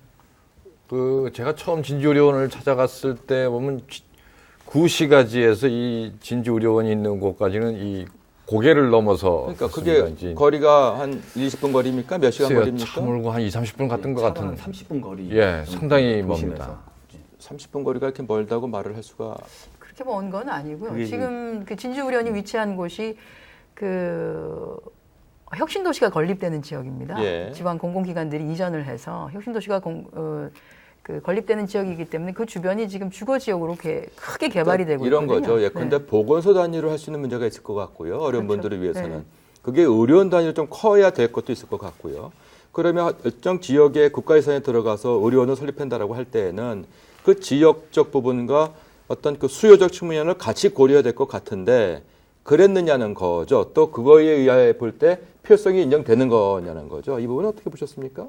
그 제가 처음 진주의료원을 찾아갔을 때 보면 구시가지에서 이 진주의료원이 있는 곳까지는 이 고개를 넘어서 그러니까 그게 거리가 한 20분 거리입니까? 몇 시간 거리입니까? 차 몰고 한 2, 30분 갔던 것 같은. 30분 거리. 예, 상당히 도심에서. 멉니다. 30분 거리가 이렇게 멀다고 말을 할 수가. 그렇게 먼 건 아니고요. 그게 지금 그 진주의료원이 위치한 곳이 그 혁신도시가 건립되는 지역입니다. 예. 지방 공공기관들이 이전을 해서 혁신도시가 그 건립되는 지역이기 때문에 그 주변이 지금 주거 지역으로 크게 개발이 되고 이런 있거든요. 거죠. 예컨대 네. 보건소 단위로 할 수 있는 문제가 있을 것 같고요. 어려운 그렇죠. 분들을 위해서는. 네. 그게 의료원 단위로 좀 커야 될 것도 있을 것 같고요. 그러면 일정 지역에 국가 예산에 들어가서 의료원을 설립한다라고 할 때에는 그 지역적 부분과 어떤 그 수요적 측면을 같이 고려해야 될 것 같은데 그랬느냐는 거죠. 또 그거에 의해 볼 때 필요성이 인정되는 거냐는 거죠. 이 부분은 어떻게 보셨습니까?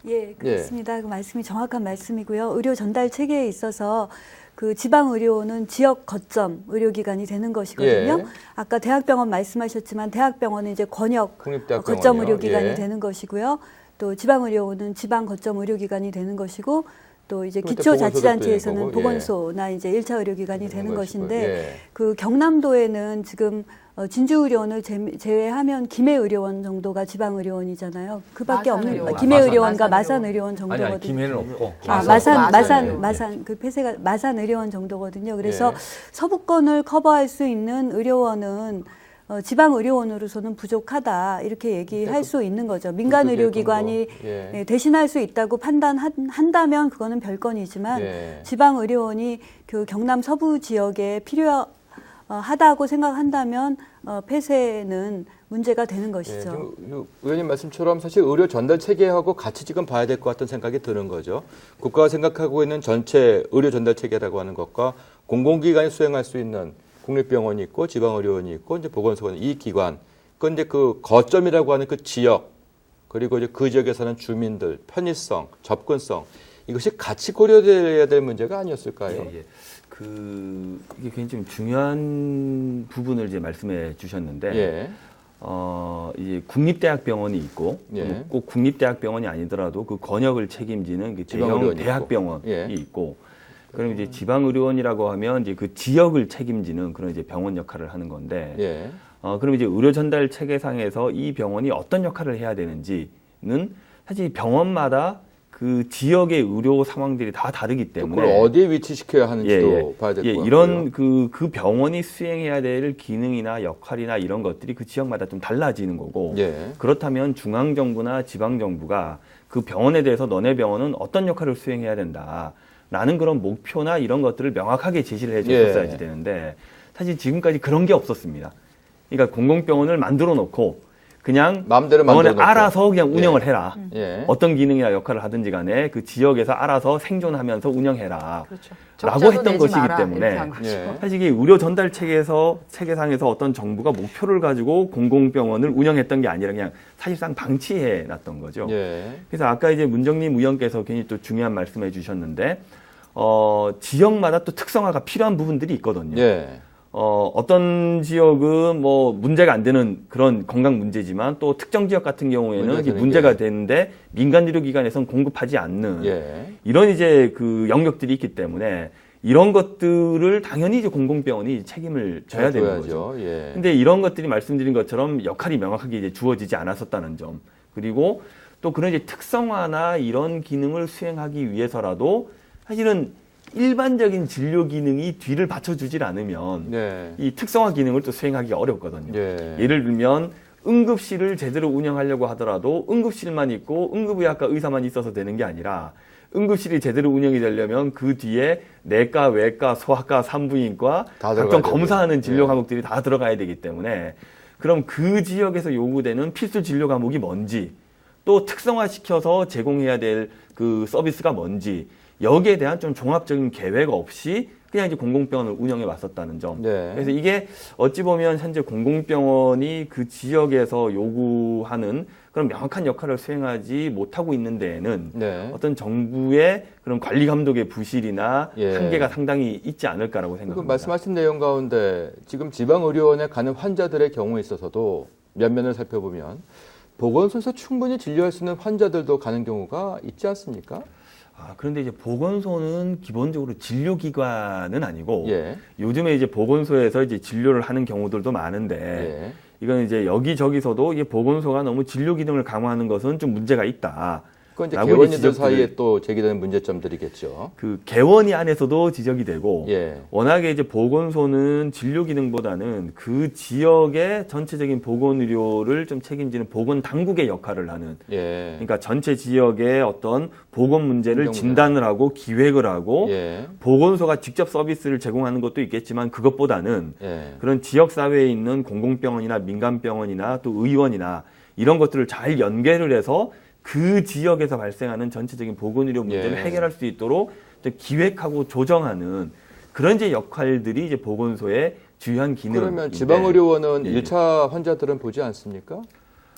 예, 그렇습니다. 그 말씀이 정확한 말씀이고요. 의료 전달 체계에 있어서 그 지방 의료는 지역 거점 의료기관이 되는 것이거든요. 예. 아까 대학병원 말씀하셨지만 대학병원은 이제 권역 국립대학병원이요. 거점 의료기관이 예. 되는 것이고요. 또 지방 의료는 지방 거점 의료기관이 되는 것이고 또 이제 그때 기초자치단체에서는 보건소도 되는 보건소나 이제 1차 의료기관이 되는 것이고, 것인데 예. 그 경남도에는 지금 진주의료원을 제외하면 김해의료원 정도가 지방의료원이잖아요. 그밖에 없는 마산의료원. 김해의료원과 마산의료원. 마산의료원 정도거든요. 아니, 김해는 없고. 마산 그 폐쇄가 마산의료원 정도거든요. 그래서 예. 서부권을 커버할 수 있는 의료원은 지방의료원으로서는 부족하다 이렇게 얘기할 수 있는 거죠. 민간 의료기관이 예. 대신할 수 있다고 판단한다면 그거는 별건이지만 예. 지방의료원이 그 경남 서부 지역에 필요하다고 생각한다면 폐쇄는 문제가 되는 예, 것이죠. 지금 의원님 말씀처럼 사실 의료 전달 체계하고 같이 지금 봐야 될 것 같은 생각이 드는 거죠. 국가가 생각하고 있는 전체 의료 전달 체계라고 하는 것과 공공기관이 수행할 수 있는 국립병원이 있고 지방의료원이 있고 이제 보건소가 이 기관, 그런데 그 거점이라고 하는 그 지역 그리고 이제 그 지역에 사는 주민들 편의성, 접근성 이것이 같이 고려돼야 될 문제가 아니었을까요? 예. 이게 굉장히 좀 중요한 부분을 이제 말씀해 주셨는데, 예. 이제 국립대학병원이 있고 예. 꼭 국립대학병원이 아니더라도 그 권역을 책임지는 그 대형 지방의료원이 대학병원이 있고. 예. 있고 그럼 이제 지방의료원이라고 하면 이제 그 지역을 책임지는 그런 이제 병원 역할을 하는 건데 예. 그럼 이제 의료 전달 체계상에서 이 병원이 어떤 역할을 해야 되는지는 사실 병원마다 그 지역의 의료 상황들이 다 다르기 또 때문에 그걸 어디에 위치시켜야 하는지도 봐야 될 것 같고요. 이런 그 병원이 수행해야 될 기능이나 역할이나 이런 것들이 그 지역마다 좀 달라지는 거고 예. 그렇다면 중앙 정부나 지방 정부가 그 병원에 대해서 너네 병원은 어떤 역할을 수행해야 된다라는 그런 목표나 이런 것들을 명확하게 제시를 해줬어야지 예. 되는데 사실 지금까지 그런 게 없었습니다. 그러니까 공공병원을 만들어 놓고 그냥 마음대로 병원에 만들어 놓고. 알아서 그냥 운영을 해라. 예. 어떤 기능이나 역할을 하든지 간에 그 지역에서 알아서 생존하면서 운영해라. 그렇죠. 라고 적자도 했던 내지 것이기 마라, 때문에 이렇게 한 거죠. 예. 사실 이게 의료 전달 체계상에서 어떤 정부가 목표를 가지고 공공병원을 운영했던 게 아니라 그냥 사실상 방치해 놨던 거죠. 예. 그래서 아까 이제 문정림 의원께서 괜히 또 중요한 말씀해 주셨는데, 지역마다 또 특성화가 필요한 부분들이 있거든요. 예. 어떤 지역은 뭐 문제가 안 되는 그런 건강 문제지만 또 특정 지역 같은 경우에는 이게 문제가 되는데 민간 의료기관에서는 공급하지 않는 예. 이런 이제 그 영역들이 있기 때문에 이런 것들을 당연히 이제 공공병원이 책임을 져야 되는 거죠. 예. 근데 이런 것들이 말씀드린 것처럼 역할이 명확하게 이제 주어지지 않았었다는 점. 그리고 또 그런 이제 특성화나 이런 기능을 수행하기 위해서라도 사실은 일반적인 진료 기능이 뒤를 받쳐주질 않으면 네. 이 특성화 기능을 또 수행하기가 어렵거든요. 예. 예를 들면 응급실을 제대로 운영하려고 하더라도 응급실만 있고 응급의학과 의사만 있어서 되는 게 아니라 응급실이 제대로 운영이 되려면 그 뒤에 내과, 외과, 소아과, 산부인과 다 각종 들어가야 검사하는 되고요. 진료 예. 과목들이 다 들어가야 되기 때문에 그럼 그 지역에서 요구되는 필수 진료 과목이 뭔지 또 특성화시켜서 제공해야 될 그 서비스가 뭔지 여기에 대한 좀 종합적인 계획 없이 그냥 이제 공공병원을 운영해 왔었다는 점. 네. 그래서 이게 어찌 보면 현재 공공병원이 그 지역에서 요구하는 그런 명확한 역할을 수행하지 못하고 있는 데에는 네. 어떤 정부의 그런 관리 감독의 부실이나 예. 한계가 상당히 있지 않을까라고 그 생각합니다. 말씀하신 내용 가운데 지금 지방의료원에 가는 환자들의 경우에 있어서도 면면을 살펴보면 보건소에서 충분히 진료할 수 있는 환자들도 가는 경우가 있지 않습니까? 그런데 이제 보건소는 기본적으로 진료기관은 아니고 예. 요즘에 이제 보건소에서 이제 진료를 하는 경우들도 많은데 예. 이건 이제 여기저기서도 이게 보건소가 너무 진료 기능을 강화하는 것은 좀 문제가 있다. 그건 이제 라고 개원이들 지적들을- 사이에 또 제기되는 문제점들이겠죠. 그 개원이 안에서도 지적이 되고 예. 워낙에 이제 보건소는 진료 기능보다는 그 지역의 전체적인 보건 의료를 좀 책임지는 보건 당국의 역할을 하는 예. 그러니까 전체 지역의 어떤 보건 문제를 행정 진단을 하고 기획을 하고 예. 보건소가 직접 서비스를 제공하는 것도 있겠지만 그것보다는 예. 그런 지역 사회에 있는 공공병원이나 민간병원이나 또 의원이나 이런 것들을 잘 연계를 해서 그 지역에서 발생하는 전체적인 보건의료 문제를 예. 해결할 수 있도록 좀 기획하고 조정하는 그런 이제 역할들이 이제 보건소의 주요한 기능. 그러면 지방의료원은 예. 1차 환자들은 보지 않습니까?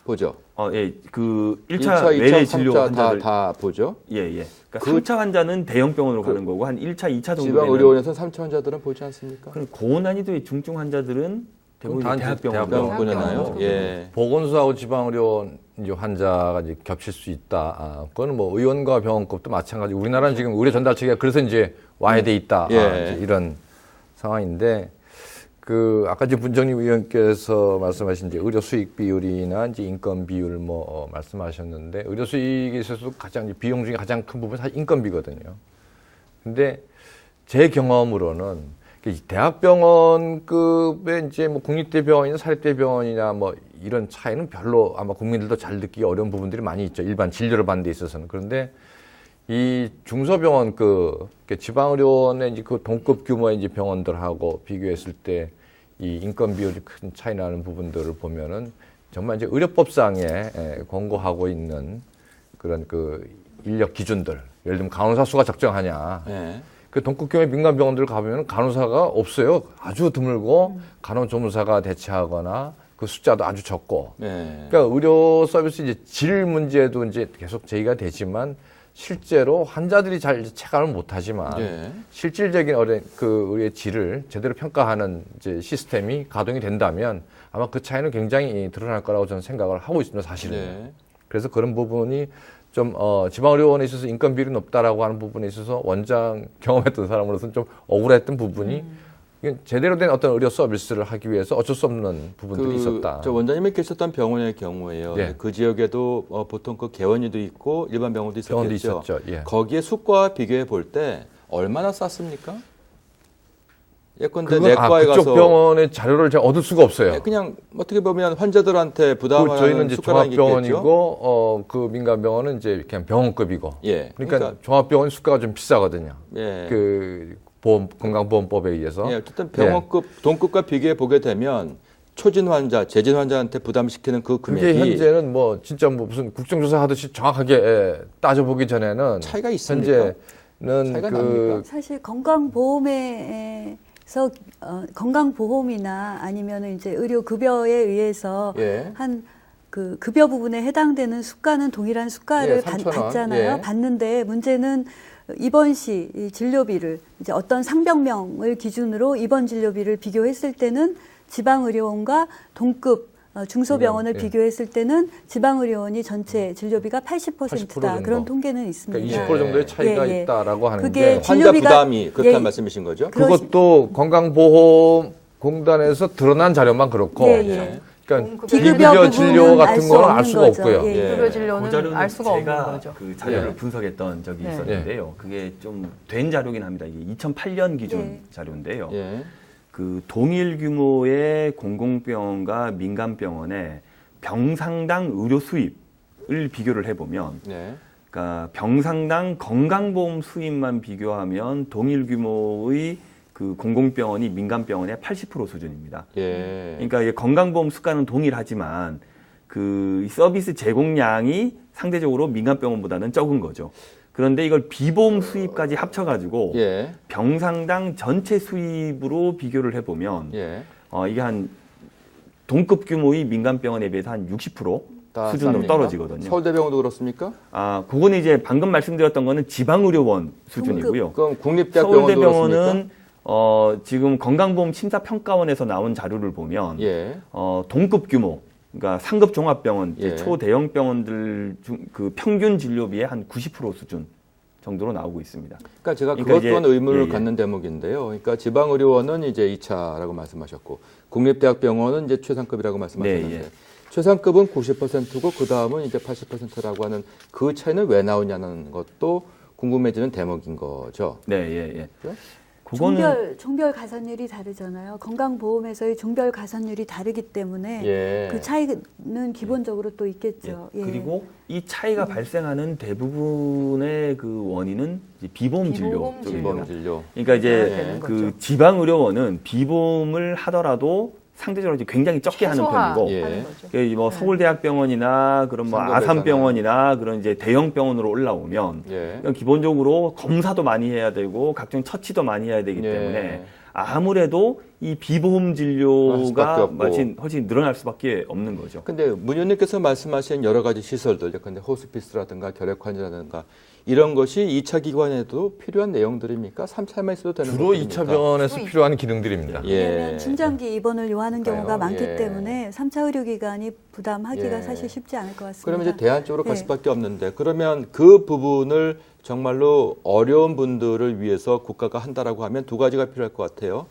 보죠. 예, 그 1차, 1차 2차, 외래 진료 3차 환자들 다 보죠. 예, 예. 그러니까 그- 3차 환자는 대형 병원으로 가는 거고 한 1차, 2차 정도 되면 지방의료원에서는 3차 환자들은 보지 않습니까? 그럼 고난이도의 중증 환자들은 대부분 그럼 다 대학병원 대학병원 보내나요? 예. 보건소하고 지방의료원 이제 환자가 이제 겹칠 수 있다. 그거는 뭐 의원과 병원급도 마찬가지. 우리나라는 지금 의료 전달 체계가 그래서 이제 와야 돼 있다. 예. 이제 이런 상황인데 그 아까 이제 문정림 의원께서 말씀하신 이제 의료 수익 비율이나 이제 인건 비율 말씀하셨는데 의료 수익에 있어서 가장 이제 비용 중에 가장 큰 부분은 사실 인건비거든요. 근데 제 경험으로는 대학병원급의 이제 뭐 국립대병원이나 사립대병원이나 뭐 이런 차이는 별로 아마 국민들도 잘 느끼기 어려운 부분들이 많이 있죠. 일반 진료를 받는 데 있어서는. 그런데 이 중소병원급, 지방의료원의 이제 그 동급 규모의 이제 병원들하고 비교했을 때 이 인건 비율이 큰 차이 나는 부분들을 보면은 정말 이제 의료법상에 권고하고 있는 그런 그 인력 기준들, 예를 들면 간호사 수가 적정하냐. 예. 그 동급 규모의 민간 병원들 가보면 간호사가 없어요. 아주 드물고 간호조무사가 대체하거나 그 숫자도 아주 적고. 예. 그러니까 의료 서비스 이제 질 문제도 이제 계속 제기가 되지만 실제로 환자들이 잘 체감을 못하지만 예. 실질적인 의의 질을 제대로 평가하는 이제 시스템이 가동이 된다면 아마 그 차이는 굉장히 드러날 거라고 저는 생각을 하고 있습니다. 사실은. 네. 그래서 그런 부분이 좀 지방의료원에 있어서 인건 비율이 높다라고 하는 부분에 있어서 원장 경험했던 사람으로서는 좀 억울했던 부분이 이게 제대로 된 어떤 의료 서비스를 하기 위해서 어쩔 수 없는 부분들이 있었다. 저 원장님이 계셨던 병원의 경우에요. 예. 그 지역에도 보통 그 개원이도 있고 일반 병원도 있었겠죠. 병원도 있었죠. 예. 거기에 수가와 비교해 볼 때 얼마나 쌌습니까? 예컨대 그건 내과에 그쪽 가서 병원의 자료를 제가 얻을 수가 없어요. 그냥 어떻게 보면 환자들한테 그 저희는 부담하는 이제 수가라는 게 있겠죠. 종합병원이고 그 민간병원은 이제 그냥 병원급이고. 예. 그러니까 종합병원 수가가 좀 비싸거든요. 예. 그 건강보험법에 의해서. 예, 어쨌든 병원급 돈급과 비교해 보게 되면 초진 환자, 재진 환자한테 부담시키는 그 그게 금액이 현재는 뭐 진짜 뭐 무슨 국정조사 하듯이 정확하게 따져보기 전에는 차이가 있습니까? 현재는 차이가 그 납니까? 사실 건강보험에서 건강보험이나 아니면은 이제 의료급여에 의해서 예. 한 그 급여 부분에 해당되는 수가는 동일한 수가를 예, 3,000원. 받잖아요. 예. 받는데 문제는 입원 시 이 진료비를 이제 어떤 상병명을 기준으로 입원 진료비를 비교했을 때는 지방의료원과 동급 중소병원을 예. 비교했을 때는 지방의료원이 전체 진료비가 80%다 80% 그런 정도. 통계는 있습니다. 그러니까 20% 정도의 차이가 예, 예. 있다라고 하는데 그게 환자 진료비가- 부담이 그렇다는 예. 말씀이신 거죠? 그것도 건강보험공단에서 드러난 자료만 그렇고 예, 예. 그러니까 비급여 비급여 진료 부분은 같은 수 거는 없는 알 수가 거죠. 없고요. 예. 급여 진료는 그 자료는 알 수가 없는 제가 거죠. 그 자료를 예. 분석했던 적이 네. 있었는데요. 그게 좀 된 자료긴 합니다. 이게 2008년 기준 예. 자료인데요. 예. 그 동일 규모의 공공병원과 민간병원의 병상당 의료 수입을 비교를 해보면, 네. 그러니까 병상당 건강보험 수입만 비교하면 동일 규모의 그 공공병원이 민간병원의 80% 수준입니다. 예. 그러니까 이게 건강보험 수가는 동일하지만 그 서비스 제공량이 상대적으로 민간병원보다는 적은 거죠. 그런데 이걸 비보험 수입까지 합쳐가지고 예. 병상당 전체 수입으로 비교를 해보면 예. 이게 한 동급 규모의 민간병원에 비해서 한 60% 다 수준으로 쌉니까? 떨어지거든요. 서울대병원도 그렇습니까? 그거는 이제 방금 말씀드렸던 거는 지방의료원 수준이고요. 그럼 국립대학병원도 그렇습니까? 서울대병원은 지금 건강보험 심사평가원에서 나온 자료를 보면 예. 동급 규모, 그러니까 상급 종합병원, 예. 초대형 병원들 중 그 평균 진료비의 한 90% 수준 정도로 나오고 있습니다. 그러니까 제가 그러니까 그것 또한 이제- 의문을 예, 예. 갖는 대목인데요. 그러니까 지방의료원은 이제 2차라고 말씀하셨고 국립대학병원은 이제 최상급이라고 말씀하셨는데 네, 예. 최상급은 90%고 그 다음은 이제 80%라고 하는 그 차이는 왜 나오냐는 것도 궁금해지는 대목인 거죠. 네, 예, 예. 그죠? 그거는 종별 가산율이 다르잖아요. 건강보험에서의 종별 가산율이 다르기 때문에 예. 그 차이는 기본적으로 또 있겠죠. 예. 그리고 이 차이가 발생하는 대부분의 그 원인은 이제 비보험 진료 비보험 쪽입니다. 비보험 진료. 그러니까 이제 되는 그 거죠. 지방의료원은 비보험을 하더라도 상대적으로 이제 굉장히 적게 하는 편이고, 예. 하는 거죠. 뭐 서울대학병원이나 그런 뭐 상급외과나. 아산병원이나 그런 이제 대형 병원으로 올라오면 예. 그냥 기본적으로 검사도 많이 해야 되고 각종 처치도 많이 해야 되기 예. 때문에 아무래도 이 비보험 할 수밖에 진료가 없고. 훨씬 늘어날 수밖에 없는 거죠. 근데 문 의원님께서 말씀하신 여러 가지 시설들, 예컨대 호스피스라든가 결핵환자라든가 이런 것이 2차 기관에도 필요한 내용들입니까? 3차만 있어도 되는 주로 것들입니까? 2차 병원에서 필요한 기능들입니다. 왜냐하면 중장기 입원을 요하는 경우가 그러니까요. 많기 예. 때문에 3차 의료기관이 부담하기가 예. 사실 쉽지 않을 것 같습니다. 그러면 이제 대안 쪽으로 갈 예. 수밖에 없는데 그러면 그 부분을 정말로 어려운 분들을 위해서 국가가 한다라고 하면 두 가지가 필요할 것 같아요.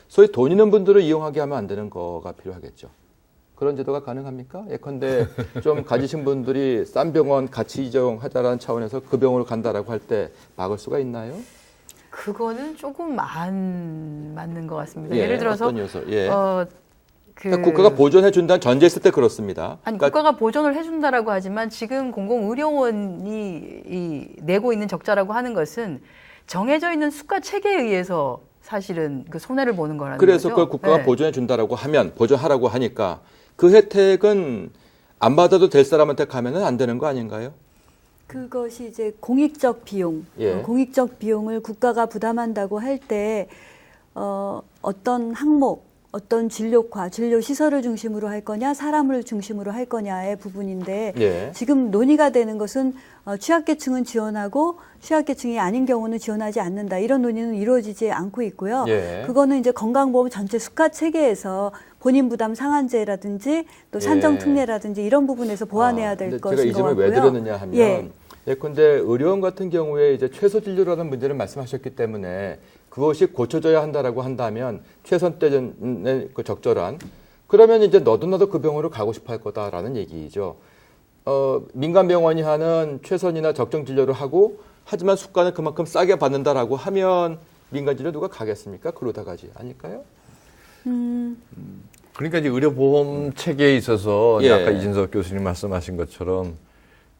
소위 돈 있는 분들을 이용하게 하면 안 되는 거가 필요하겠죠. 그런 제도가 가능합니까? 예컨대 좀 가지신 분들이 싼 병원 같이 이용하자라는 차원에서 그 병원을 간다라고 할 때 막을 수가 있나요? 그거는 조금 안 맞는 것 같습니다. 예, 예를 들어서 어떤 요소? 예. 그 국가가 보존해 준다는 전제 있을 때 그렇습니다. 아니 그러니까 국가가 보존을 해준다라고 하지만 지금 공공의료원이 내고 있는 적자라고 하는 것은 정해져 있는 수가 체계에 의해서 사실은 그 손해를 보는 거라는 그래서 거죠. 그걸 국가가 네. 보존해 준다라고 하면 보존하라고 하니까 그 혜택은 안 받아도 될 사람한테 가면은 안 되는 거 아닌가요? 그것이 이제 공익적 비용, 예. 공익적 비용을 국가가 부담한다고 할 때 어떤 항목, 어떤 진료과, 진료 시설을 중심으로 할 거냐, 사람을 중심으로 할 거냐의 부분인데 예. 지금 논의가 되는 것은 취약계층은 지원하고 취약계층이 아닌 경우는 지원하지 않는다. 이런 논의는 이루어지지 않고 있고요. 예. 그거는 이제 건강보험 전체 수가 체계에서 본인 부담 상한제라든지 또 산정 특례라든지 이런 부분에서 보완해야 될 근데 것인 제가 이 것 점을 같고요. 왜 드렸느냐 하면 예. 예컨대 의료원 같은 경우에 이제 최소 진료라는 문제를 말씀하셨기 때문에 그것이 고쳐져야 한다라고 한다면 최선 때전에 그 적절한 그러면 이제 너도 나도 그 병원으로 가고 싶어 할 거다라는 얘기죠. 민간 병원이 하는 최선이나 적정 진료를 하고 하지만 수가는 그만큼 싸게 받는다라고 하면 민간 진료 누가 가겠습니까? 그러다 가지 아닐까요? 그러니까 이제 의료보험 체계에 있어서 예. 아까 이진석 교수님 말씀하신 것처럼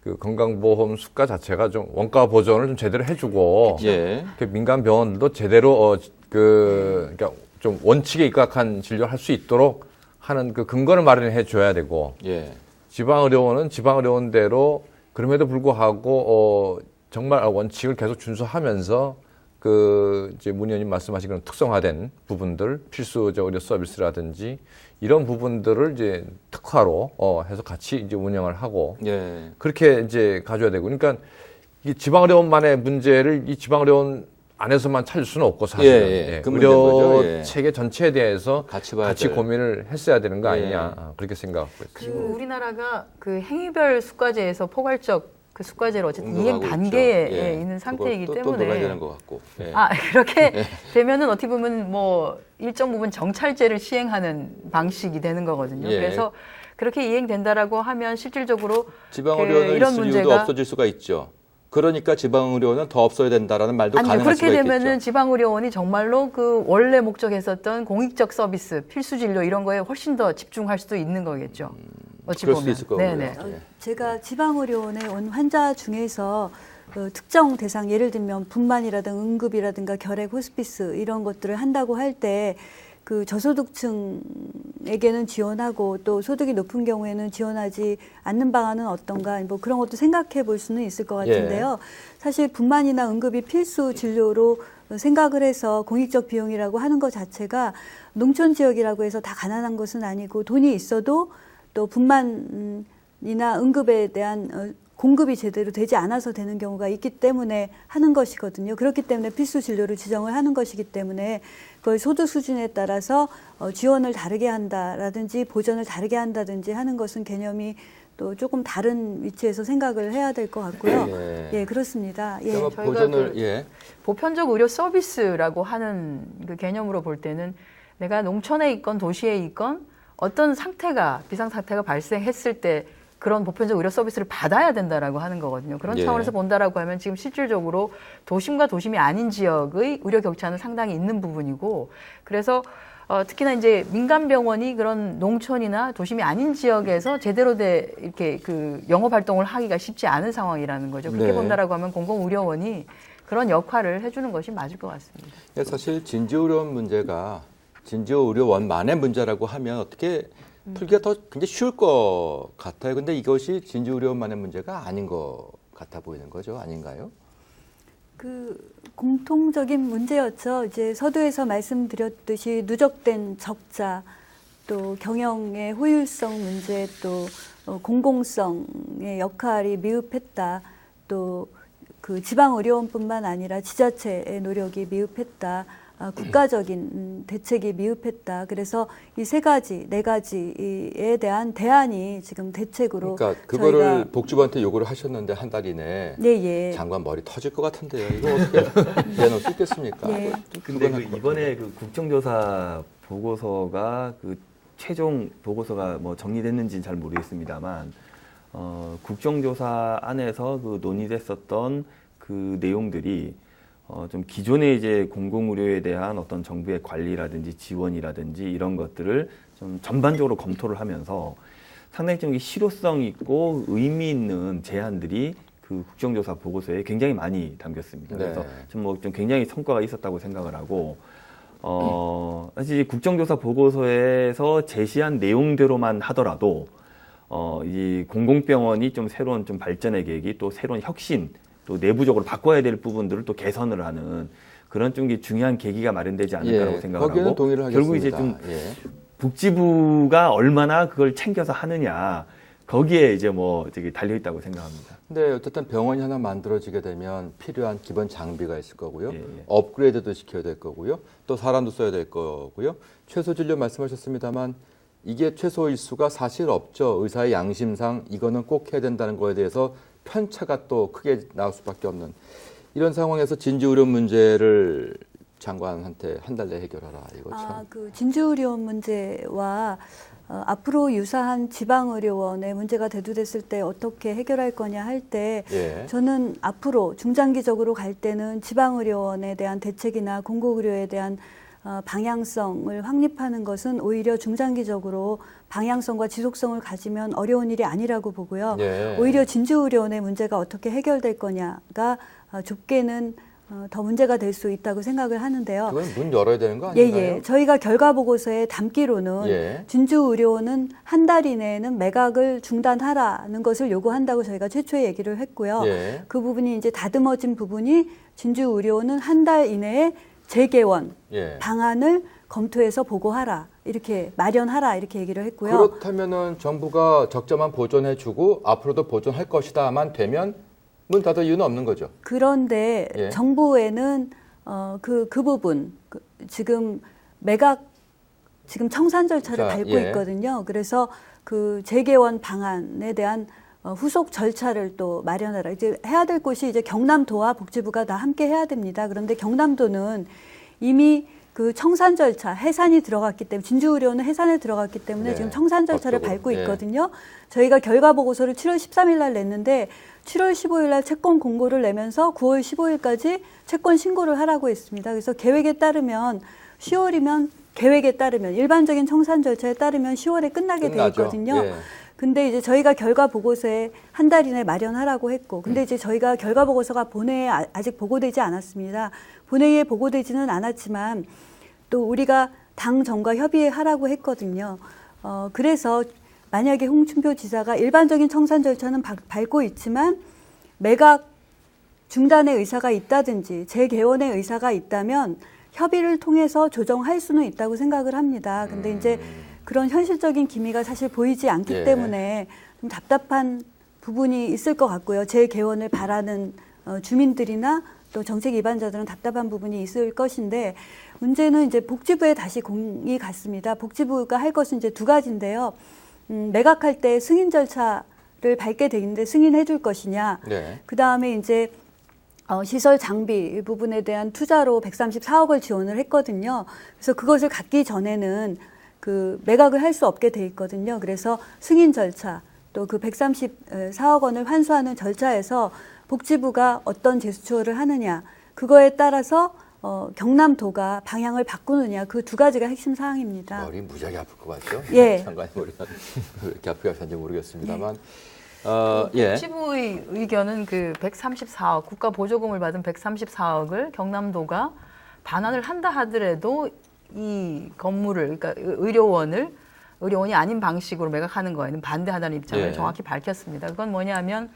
그 건강보험 수가 자체가 좀 원가 보전을 좀 제대로 해주고 예. 그 민간 병원들도 제대로 그러니까 좀 원칙에 입각한 진료를 할 수 있도록 하는 그 근거를 마련해 줘야 되고 예. 지방의료원은 지방의료원대로 그럼에도 불구하고 정말 원칙을 계속 준수하면서 그 이제 문 의원님 말씀하신 그런 특성화된 부분들 필수 의료 서비스라든지 이런 부분들을 이제 특화로 해서 같이 이제 운영을 하고 예. 그렇게 이제 가져야 되고 그러니까 이 지방의료원만의 문제를 이 지방의료원 안에서만 찾을 수는 없고 사실은 예. 그 의료 문제인 거죠. 예. 체계 전체에 대해서 같이 봐야 같이 될. 고민을 했어야 되는 거 예. 아니냐 그렇게 생각하고 있습니다. 그리고 우리나라가 그 행위별 수과제에서 포괄적 그 수과제를 어쨌든 이행 운동하고 단계에 있죠. 예. 있는 상태이기 그것도 때문에 또 놀아야 되는 것 같고. 예. 그렇게 되면은 어떻게 보면 뭐 일정 부분 정찰제를 시행하는 방식이 되는 거거든요. 예. 그래서 그렇게 이행된다라고 하면 실질적으로 지방의료원은 이런 있을 이유도 없어질 수가 있죠. 그러니까 지방의료원은 더 없어야 된다라는 말도 아니요, 가능할 그렇게 수가 되면은 있겠죠. 지방의료원이 정말로 그 원래 목적했었던 공익적 서비스, 필수 진료 이런 거에 훨씬 더 집중할 수도 있는 거겠죠. 어찌 그럴 보면. 수도 있을 거고요. 네네. 예. 제가 지방의료원에 온 환자 중에서 특정 대상 예를 들면 분만이라든가 응급이라든가 결핵, 호스피스 이런 것들을 한다고 할 때 그 저소득층에게는 지원하고 또 소득이 높은 경우에는 지원하지 않는 방안은 어떤가 뭐 그런 것도 생각해 볼 수는 있을 것 같은데요. 사실 분만이나 응급이 필수 진료로 생각을 해서 공익적 비용이라고 하는 것 자체가 농촌 지역이라고 해서 다 가난한 것은 아니고 돈이 있어도 또 분만이나 응급에 대한 공급이 제대로 되지 않아서 되는 경우가 있기 때문에 하는 것이거든요. 그렇기 때문에 필수 진료를 지정을 하는 것이기 때문에 그걸 소득 수준에 따라서 지원을 다르게 한다라든지 보전을 다르게 한다든지 하는 것은 개념이 또 조금 다른 위치에서 생각을 해야 될 것 같고요. 예, 그렇습니다. 예. 제가 저희가 보전을 그 보편적 의료 서비스라고 하는 그 개념으로 볼 때는 내가 농촌에 있건 도시에 있건 어떤 상태가 비상 사태가 발생했을 때 그런 보편적 의료 서비스를 받아야 된다라고 하는 거거든요. 그런 예. 차원에서 본다라고 하면 지금 실질적으로 도심과 도심이 아닌 지역의 의료 격차는 상당히 있는 부분이고 그래서 특히나 이제 민간 병원이 그런 농촌이나 도심이 아닌 지역에서 제대로 돼 이렇게 그 영업 활동을 하기가 쉽지 않은 상황이라는 거죠. 그렇게 네. 본다라고 하면 공공의료원이 그런 역할을 해주는 것이 맞을 것 같습니다. 사실 진지의료원 문제가 진지의료원만의 문제라고 하면 어떻게 풀기가 더 굉장히 쉬울 것 같아요. 근데 이것이 진지의료원만의 문제가 아닌 것 같아 보이는 거죠. 아닌가요? 그 공통적인 문제였죠. 이제 서두에서 말씀드렸듯이 누적된 적자, 또 경영의 호율성 문제, 또 공공성의 역할이 미흡했다. 또 그 지방의료원뿐만 아니라 지자체의 노력이 미흡했다. 국가적인 대책이 미흡했다. 그래서 이 세 가지, 네 가지에 대한 대안이 지금 대책으로 그러니까 그거를 복지부한테 요구를 하셨는데 한 달 이내에 예. 장관 머리 터질 것 같은데요. 이거 어떻게 내놓을 수 있겠습니까? 예. 근데 그 이번에 그 국정조사 보고서가 그 최종 보고서가 뭐 정리됐는지는 잘 모르겠습니다만 국정조사 안에서 그 논의됐었던 그 내용들이 좀 기존의 이제 공공의료에 대한 어떤 정부의 관리라든지 지원이라든지 이런 것들을 좀 전반적으로 검토를 하면서 상당히 좀 실효성 있고 의미 있는 제안들이 그 국정조사 보고서에 굉장히 많이 담겼습니다. 네. 그래서 좀 뭐 좀 굉장히 성과가 있었다고 생각을 하고 사실 국정조사 보고서에서 제시한 내용대로만 하더라도 이 공공병원이 좀 새로운 좀 발전의 계기 또 새로운 혁신 또 내부적으로 바꿔야 될 부분들을 또 개선을 하는 그런 좀 중요한 계기가 마련되지 않을까라고 생각을 거기에는 하고 동의를 결국 하겠습니다. 이제 좀 예. 복지부가 얼마나 그걸 챙겨서 하느냐 거기에 이제 뭐 되게 달려 있다고 생각합니다. 근데 어쨌든 병원이 하나 만들어지게 되면 필요한 기본 장비가 있을 거고요. 예. 업그레이드도 시켜야 될 거고요. 또 사람도 써야 될 거고요. 최소 진료 말씀하셨습니다만 이게 최소일 수가 사실 없죠. 의사의 양심상 이거는 꼭 해야 된다는 거에 대해서 편차가 또 크게 나올 수밖에 없는 이런 상황에서 진주의료 문제를 장관한테 한 달 내에 해결하라. 이거 참. 그 진주의료 문제와 앞으로 유사한 지방의료원의 문제가 대두됐을 때 어떻게 해결할 거냐 할 때 예. 저는 앞으로 중장기적으로 갈 때는 지방의료원에 대한 대책이나 공공의료에 대한 방향성을 확립하는 것은 오히려 중장기적으로 방향성과 지속성을 가지면 어려운 일이 아니라고 보고요. 예. 오히려 진주의료원의 문제가 어떻게 해결될 거냐가 좁게는 더 문제가 될 수 있다고 생각을 하는데요. 그건 문 열어야 되는 거 아닌가요? 예. 저희가 결과 보고서에 담기로는 예. 진주의료원은 한 달 이내에는 매각을 중단하라는 것을 요구한다고 저희가 최초에 얘기를 했고요. 예. 그 부분이 이제 다듬어진 부분이 진주의료원은 한 달 이내에 재개원 예. 방안을 검토해서 보고하라. 이렇게 마련하라 이렇게 얘기를 했고요. 그렇다면은 정부가 적자만 보존해주고 앞으로도 보존할 것이다만 되면 문 닫을 이유는 없는 거죠. 그런데 예. 정부에는 그 부분 지금 매각 지금 청산 절차를 자, 밟고 예. 있거든요. 그래서 그 재개원 방안에 대한 후속 절차를 또 마련하라. 이제 해야 될 곳이 이제 경남도와 복지부가 다 함께 해야 됩니다. 그런데 경남도는 이미 그 청산 절차, 해산이 들어갔기 때문에 진주의료는 해산에 들어갔기 때문에 네, 지금 청산 절차를 법적으로. 밟고 예. 있거든요. 저희가 결과 보고서를 7월 13일 날 냈는데 7월 15일 날 채권 공고를 내면서 9월 15일까지 채권 신고를 하라고 했습니다. 그래서 계획에 따르면 10월이면 계획에 따르면 일반적인 청산 절차에 따르면 10월에 끝나게 돼 끝나죠. 있거든요. 예. 근데 이제 저희가 결과 보고서에 한 달 이내 마련하라고 했고, 근데 이제 저희가 결과 보고서가 본회의에 아직 보고되지 않았습니다. 본회의에 보고되지는 않았지만 또 우리가 당정과 협의하라고 했거든요. 그래서 만약에 홍준표 지사가 일반적인 청산 절차는 밟고 있지만 매각 중단의 의사가 있다든지 재개원의 의사가 있다면 협의를 통해서 조정할 수는 있다고 생각을 합니다. 근데 이제 그런 현실적인 기미가 사실 보이지 않기 예. 때문에 좀 답답한 부분이 있을 것 같고요. 재개원을 바라는 주민들이나 또 정책 위반자들은 답답한 부분이 있을 것인데 문제는 이제 복지부에 다시 공이 갔습니다. 복지부가 할 것은 이제 두 가지인데요. 매각할 때 승인 절차를 밟게 돼 있는데 승인해 줄 것이냐. 네. 그다음에 이제 시설 장비 부분에 대한 투자로 134억을 지원을 했거든요. 그래서 그것을 갖기 전에는 그 매각을 할 수 없게 돼 있거든요. 그래서 승인 절차 또 그 134억 원을 환수하는 절차에서 복지부가 어떤 제스처를 하느냐 그거에 따라서 경남도가 방향을 바꾸느냐 그 두 가지가 핵심 사항입니다. 머리 무지하게 아플 것 같죠? 예. 장관이 머리가 왜 이렇게 아프게 하셨는지 모르겠습니다만. 예. 복지부의 의견은 그 134억 국가 보조금을 받은 134억을 경남도가 반환을 한다 하더라도 이 건물을 그러니까 의료원이 아닌 방식으로 매각하는 거에는 반대하다는 입장을 예. 정확히 밝혔습니다. 그건 뭐냐면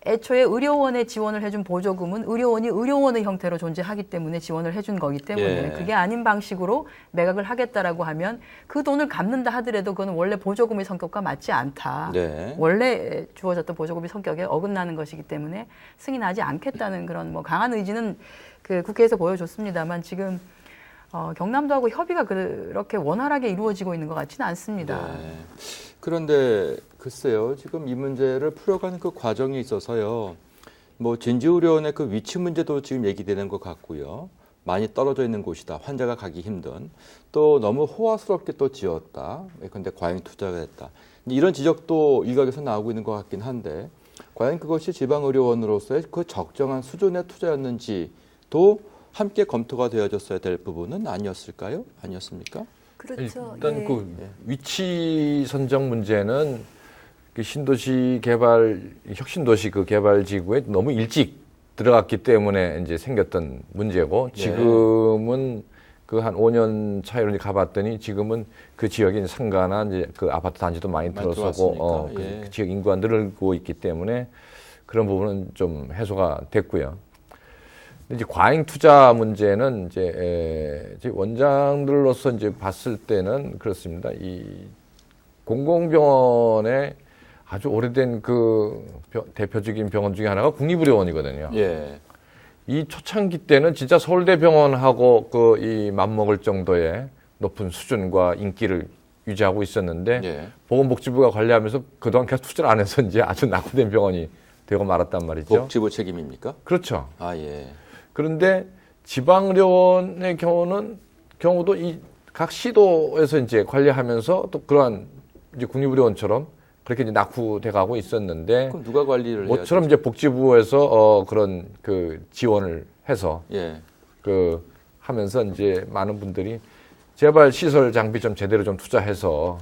애초에 의료원에 지원을 해준 보조금은 의료원이 의료원의 형태로 존재하기 때문에 지원을 해준 거기 때문에 예. 그게 아닌 방식으로 매각을 하겠다라고 하면 그 돈을 갚는다 하더라도 그건 원래 보조금의 성격과 맞지 않다. 네. 원래 주어졌던 보조금의 성격에 어긋나는 것이기 때문에 승인하지 않겠다는 그런 뭐 강한 의지는 그 국회에서 보여줬습니다만 지금 경남도하고 협의가 그렇게 원활하게 이루어지고 있는 것 같지는 않습니다. 네. 그런데 글쎄요, 지금 이 문제를 풀어가는 그 과정에 있어서요, 뭐 진주의료원의 그 위치 문제도 지금 얘기되는 것 같고요. 많이 떨어져 있는 곳이다. 환자가 가기 힘든. 또 너무 호화스럽게 또 지었다. 그런데 과잉 투자가 됐다. 이런 지적도 일각에서 나오고 있는 것 같긴 한데 과연 그것이 지방의료원으로서의 그 적정한 수준의 투자였는지도 함께 검토가 되어졌어야 될 부분은 아니었을까요? 아니었습니까? 그렇죠. 일단 예. 그 위치 선정 문제는 그 신도시 개발, 혁신도시 그 개발 지구에 너무 일찍 들어갔기 때문에 이제 생겼던 문제고 지금은 그 한 5년 차이로 가봤더니 지금은 그 지역에 상가나 이제 그 아파트 단지도 많이 들어서고 그 지역 인구가 늘고 있기 때문에 그런 부분은 좀 해소가 됐고요. 이제 과잉 투자 문제는 이제 원장들로서 이제 봤을 때는 그렇습니다. 이 공공병원의 아주 오래된 그 대표적인 병원 중에 하나가 국립의료원이거든요. 예. 이 초창기 때는 진짜 서울대병원하고 그 이 맞먹을 정도의 높은 수준과 인기를 유지하고 있었는데 예. 보건복지부가 관리하면서 그동안 계속 투자를 안 해서 이제 아주 낙후된 병원이 되고 말았단 말이죠. 복지부 책임입니까? 그렇죠. 아 예. 그런데 지방의료원의 경우도 이 각 시도에서 이제 관리하면서 또 그러한 이제 국립의료원처럼 그렇게 이제 낙후돼 가고 있었는데 그럼 누가 관리를 해야 모처럼 이제 복지부에서 그런 그 지원을 해서 예. 그 하면서 이제 많은 분들이 제발 시설 장비 좀 제대로 좀 투자해서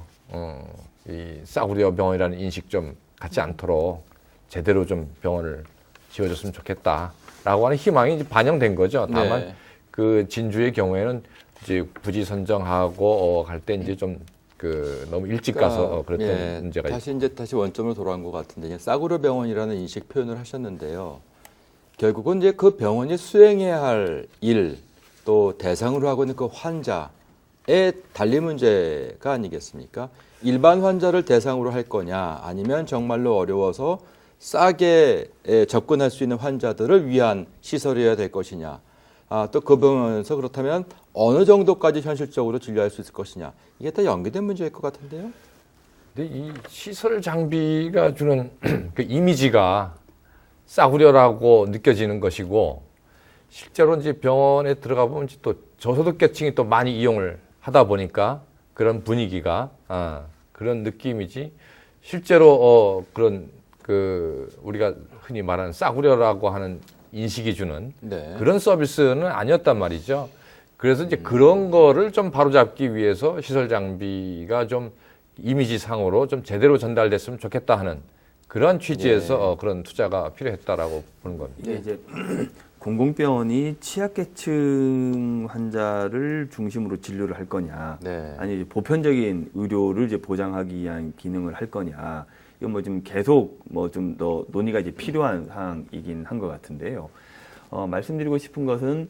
이 싸구려 병원이라는 인식 좀 갖지 않도록 제대로 좀 병원을 지어줬으면 좋겠다라고 하는 희망이 이제 반영된 거죠. 다만 네. 그 진주의 경우에는 이제 부지 선정하고 갈 때 이제 좀 그 너무 일찍 가서 그랬던 예, 문제가 있죠. 다시 원점으로 돌아온 것 같은데 이제 싸구려 병원이라는 인식 표현을 하셨는데요. 결국은 이제 그 병원이 수행해야 할 일 또 대상으로 하고 있는 그 환자의 달리 문제가 아니겠습니까? 일반 환자를 대상으로 할 거냐 아니면 정말로 어려워서 싸게 접근할 수 있는 환자들을 위한 시설이어야 될 것이냐. 또 그 병원에서 그렇다면 어느 정도까지 현실적으로 진료할 수 있을 것이냐. 이게 다 연계된 문제일 것 같은데요. 근데 이 시설 장비가 주는 그 이미지가 싸구려라고 느껴지는 것이고 실제로 이제 병원에 들어가 보면 또 저소득계층이 또 많이 이용을 하다 보니까 그런 분위기가 그런 느낌이지 실제로 그런 그 우리가 흔히 말하는 싸구려라고 하는 인식이 주는 네. 그런 서비스는 아니었단 말이죠. 그래서 이제 그런 거를 좀 바로잡기 위해서 시설 장비가 좀 이미지상으로 좀 제대로 전달됐으면 좋겠다 하는 그런 취지에서 그런 투자가 필요했다라고 보는 겁니다. 이게 이제 공공병원이 취약계층 환자를 중심으로 진료를 할 거냐, 네. 아니 이제 보편적인 의료를 이제 보장하기 위한 기능을 할 거냐, 이건 뭐 좀 계속 뭐 좀 더 논의가 이제 필요한 사항이긴 한 것 같은데요. 말씀드리고 싶은 것은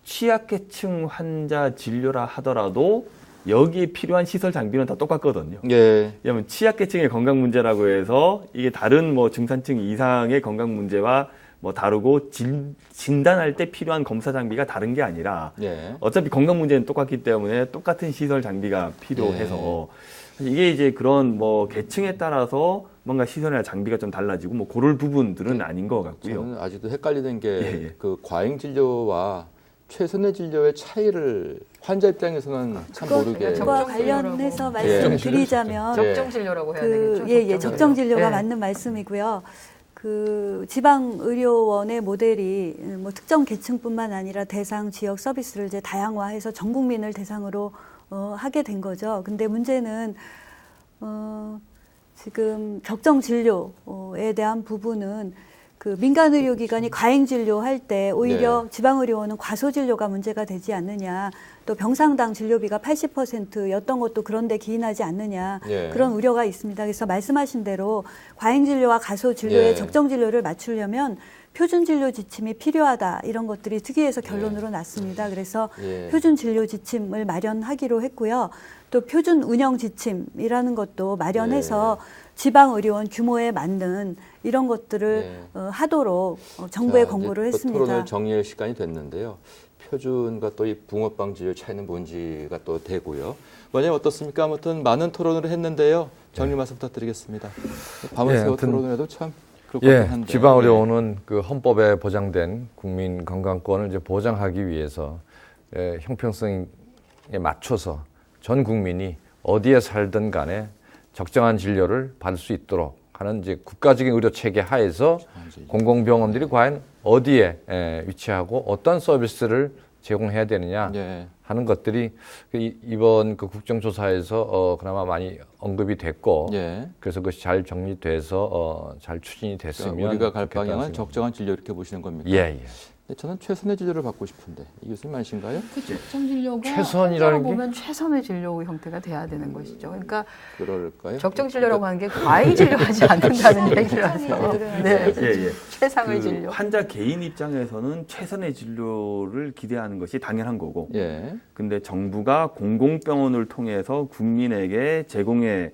취약계층 환자 진료라 하더라도 여기에 필요한 시설 장비는 다 똑같거든요. 예. 왜냐하면 취약계층의 건강 문제라고 해서 이게 다른 뭐 중산층 이상의 건강 문제와 뭐 다르고 진단할 때 필요한 검사 장비가 다른 게 아니라 예. 어차피 건강 문제는 똑같기 때문에 똑같은 시설 장비가 필요해서 이게 이제 그런 뭐 계층에 따라서 뭔가 시설이나 장비가 좀 달라지고 뭐 그럴 부분들은 아닌 것 같고요. 저는 아직도 헷갈리는 게 예. 그 과잉 진료와 최선의 진료의 차이를 환자 입장에서는 참 모르게 그와 적정 관련해서 진료라고. 말씀드리자면 적정 진료라고 해야 되겠죠. 적정 진료가 네. 맞는 말씀이고요. 그 지방 의료원의 모델이 뭐 특정 계층뿐만 아니라 대상 지역 서비스를 이제 다양화해서 전 국민을 대상으로 하게 된 거죠. 근데 문제는 지금 적정 진료에 대한 부분은 그 민간 의료기관이 과잉 진료할 때 오히려 지방의료원은 과소 진료가 문제가 되지 않느냐, 또 병상당 진료비가 80%였던 것도 그런데 기인하지 않느냐, 그런 우려가 있습니다. 그래서 말씀하신 대로 과잉 진료와 과소 진료의 적정 진료를 맞추려면 표준 진료 지침이 필요하다, 이런 것들이 특위에서 결론으로 났습니다. 그래서 표준 진료 지침을 마련하기로 했고요. 또 표준 운영 지침이라는 것도 마련해서 지방의료원 규모에 맞는 이런 것들을 하도록 정부에 권고를 했습니다. 토론을 정리할 시간이 됐는데요. 표준과 또 이 붕어빵 진료 차이는 뭔지가 또 되고요. 원장님 어떻습니까? 아무튼 많은 토론을 했는데요. 정리 말씀 부탁드리겠습니다. 밤을 새워 토론을 해도 참 그럴 것 같긴 한데. 지방의료원은 그 헌법에 보장된 국민 건강권을 이제 보장하기 위해서 형평성에 맞춰서 전 국민이 어디에 살든 간에 적정한 진료를 받을 수 있도록 하는 이제 국가적인 의료 체계 하에서 공공병원들이 과연 어디에 위치하고 어떤 서비스를 제공해야 되느냐 하는 것들이 이번 그 국정조사에서 그나마 많이 언급이 됐고 그래서 그것이 잘 정리돼서 잘 추진이 됐으면 그러니까 우리가 갈 좋겠다는 방향은 생각입니다. 적정한 진료 이렇게 보시는 겁니까? 예. 근데 저는 최선의 진료를 받고 싶은데 이 교수님 아니신가요? 그 적정 진료가 최선이라는 게? 보면 최선의 진료 형태가 돼야 되는 것이죠. 그러니까 그럴까요? 적정 진료라고 하는 게 과잉 진료하지 않는다는 얘기를 하죠. 네. 예. 최상의 그 진료. 환자 개인 입장에서는 최선의 진료를 기대하는 것이 당연한 거고, 근데 정부가 공공병원을 통해서 국민에게 제공해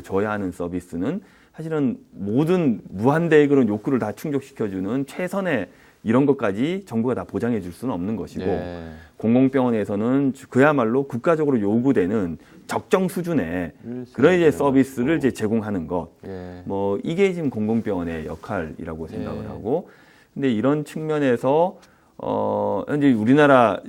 줘야 하는 서비스는 사실은 모든 무한대의 그런 욕구를 다 충족시켜주는 최선의 이런 것까지 정부가 다 보장해 줄 수는 없는 것이고 예. 공공병원에서는 그야말로 국가적으로 요구되는 적정 수준의 그런 이제 서비스를 이제 제공하는 것. 예. 뭐 이게 지금 공공병원의 역할이라고 생각을 예. 하고, 근데 이런 측면에서 현재 우리나라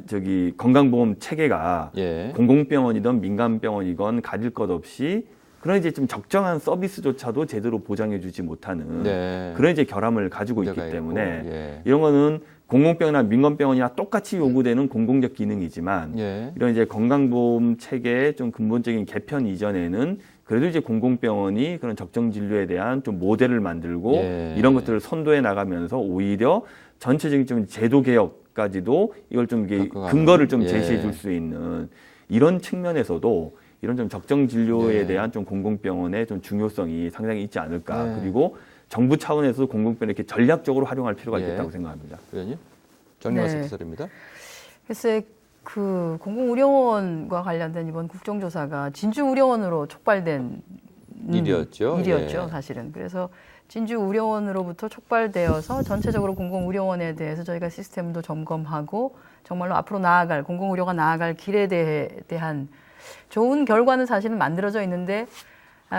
건강보험 체계가 예. 공공병원이든 민간병원이건 가릴 것 없이 그런 이제 좀 적정한 서비스조차도 제대로 보장해주지 못하는 네. 그런 이제 결함을 가지고 있기 문제가 때문에 있고, 예. 이런 거는 공공병원이나 민간병원이나 똑같이 요구되는 공공적 기능이지만 예. 이런 이제 건강보험 체계의 좀 근본적인 개편 이전에는 그래도 이제 공공병원이 그런 적정 진료에 대한 좀 모델을 만들고 예. 이런 것들을 선도해 나가면서 오히려 전체적인 좀 제도 개혁까지도 이걸 좀 이게 겪어가는. 근거를 좀 예. 제시해 줄 수 있는 이런 측면에서도 이런 좀 적정 진료에 예. 대한 좀 공공병원의 좀 중요성이 상당히 있지 않을까. 예. 그리고 정부 차원에서 공공병원을 이렇게 전략적으로 활용할 필요가 예. 있겠다고 생각합니다. 의원님, 정리하실 네. 기사입니다. 글쎄 그 공공의료원과 관련된 이번 국정조사가 진주의료원으로 촉발된 일이었죠. 일이었죠, 예. 사실은. 그래서 진주의료원으로부터 촉발되어서 전체적으로 공공의료원에 대해서 저희가 시스템도 점검하고 정말로 앞으로 나아갈 공공의료가 나아갈 길에 대한 좋은 결과는 사실은 만들어져 있는데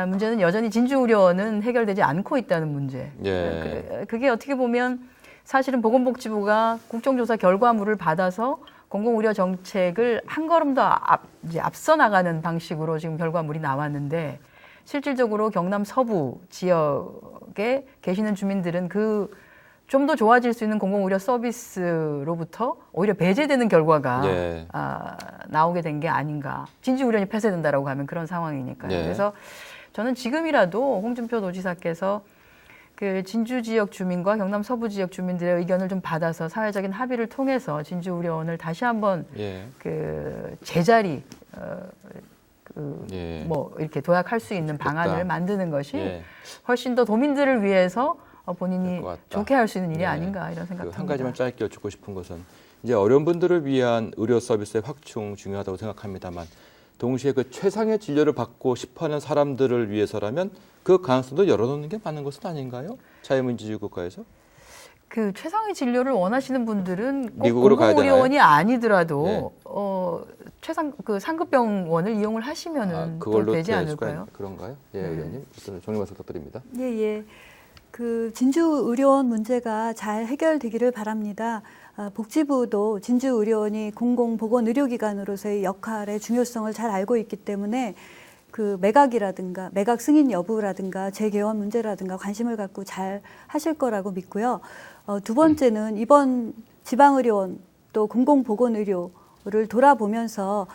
문제는 여전히 진주의료원은 해결되지 않고 있다는 문제. 예. 그게 어떻게 보면 사실은 보건복지부가 국정조사 결과물을 받아서 공공의료 정책을 한 걸음 더 앞서 나가는 방식으로 지금 결과물이 나왔는데 실질적으로 경남 서부 지역에 계시는 주민들은 좀 더 좋아질 수 있는 공공의료 서비스로부터 오히려 배제되는 결과가 예. 나오게 된 게 아닌가. 진주의료원이 폐쇄된다라고 하면 그런 상황이니까요. 예. 그래서 저는 지금이라도 홍준표 도지사께서 그 진주 지역 주민과 경남 서부 지역 주민들의 의견을 좀 받아서 사회적인 합의를 통해서 진주의료원을 다시 한번 예. 그 제자리 예. 뭐 이렇게 도약할 수 있는 방안을 만드는 것이 예. 훨씬 더 도민들을 위해서 본인이 것 같다. 좋게 할 수 있는 일이 네. 아닌가 이런 생각합니다. 한 가지만 짧게 여쭙고 싶은 것은 이제 어려운 분들을 위한 의료 서비스의 확충 중요하다고 생각합니다만 동시에 그 최상의 진료를 받고 싶어하는 사람들을 위해서라면 그 가능성도 열어놓는 게 맞는 것은 아닌가요? 자유민주주의 국가에서? 그 최상의 진료를 원하시는 분들은 꼭 미국으로 가야 공공의료원이 아니더라도 네. 최상 그 상급병원을 이용을 하시면은 또 그걸로 되지 될 수가 않을까요? 그런가요? 예, 의원님. 우선 정리 말씀 부탁드립니다. 예. 그 진주의료원 문제가 잘 해결되기를 바랍니다. 복지부도 진주의료원이 공공보건의료기관으로서의 역할의 중요성을 잘 알고 있기 때문에 그 매각이라든가 매각 승인 여부라든가 재개원 문제라든가 관심을 갖고 잘 하실 거라고 믿고요. 두 번째는 이번 지방의료원 또 공공보건의료를 돌아보면서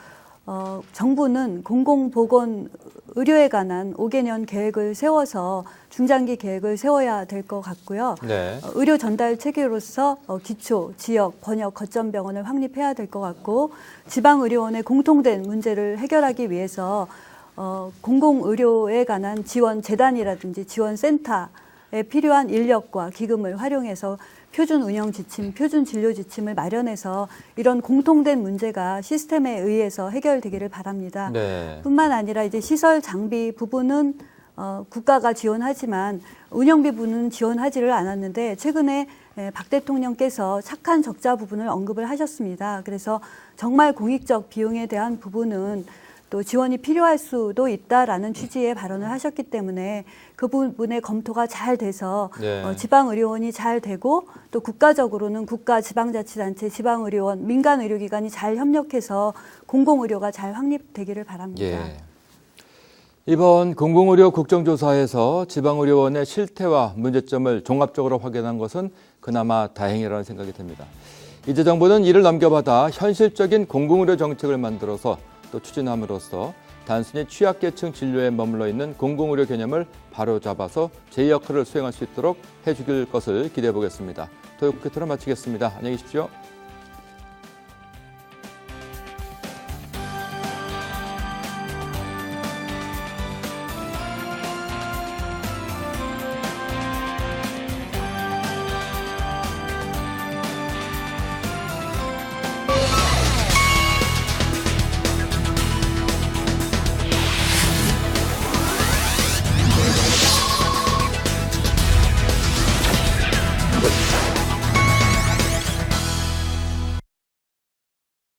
정부는 공공보건의료에 관한 5개년 계획을 세워서 중장기 계획을 세워야 될 것 같고요. 네. 의료 전달 체계로서 기초, 지역, 번역, 거점병원을 확립해야 될 것 같고 지방의료원의 공통된 문제를 해결하기 위해서 공공의료에 관한 지원 재단이라든지 지원센터에 필요한 인력과 기금을 활용해서 표준 운영 지침, 표준 진료 지침을 마련해서 이런 공통된 문제가 시스템에 의해서 해결되기를 바랍니다. 네. 뿐만 아니라 이제 시설 장비 부분은 국가가 지원하지만 운영비 부분은 지원하지를 않았는데 최근에 박 대통령께서 착한 적자 부분을 언급을 하셨습니다. 그래서 정말 공익적 비용에 대한 부분은 또 지원이 필요할 수도 있다라는 취지의 발언을 하셨기 때문에 그 부분의 검토가 잘 돼서 네. 지방의료원이 잘 되고 또 국가적으로는 국가 지방자치단체, 지방의료원, 민간의료기관이 잘 협력해서 공공의료가 잘 확립되기를 바랍니다. 예. 이번 공공의료 국정조사에서 지방의료원의 실태와 문제점을 종합적으로 확인한 것은 그나마 다행이라는 생각이 듭니다. 이제 정부는 이를 넘겨받아 현실적인 공공의료 정책을 만들어서 또 추진함으로써 단순히 취약계층 진료에 머물러 있는 공공의료 개념을 바로잡아서 제 역할을 수행할 수 있도록 해주길 것을 기대해 보겠습니다. 토요국회 토론 마치겠습니다. 안녕히 계십시오.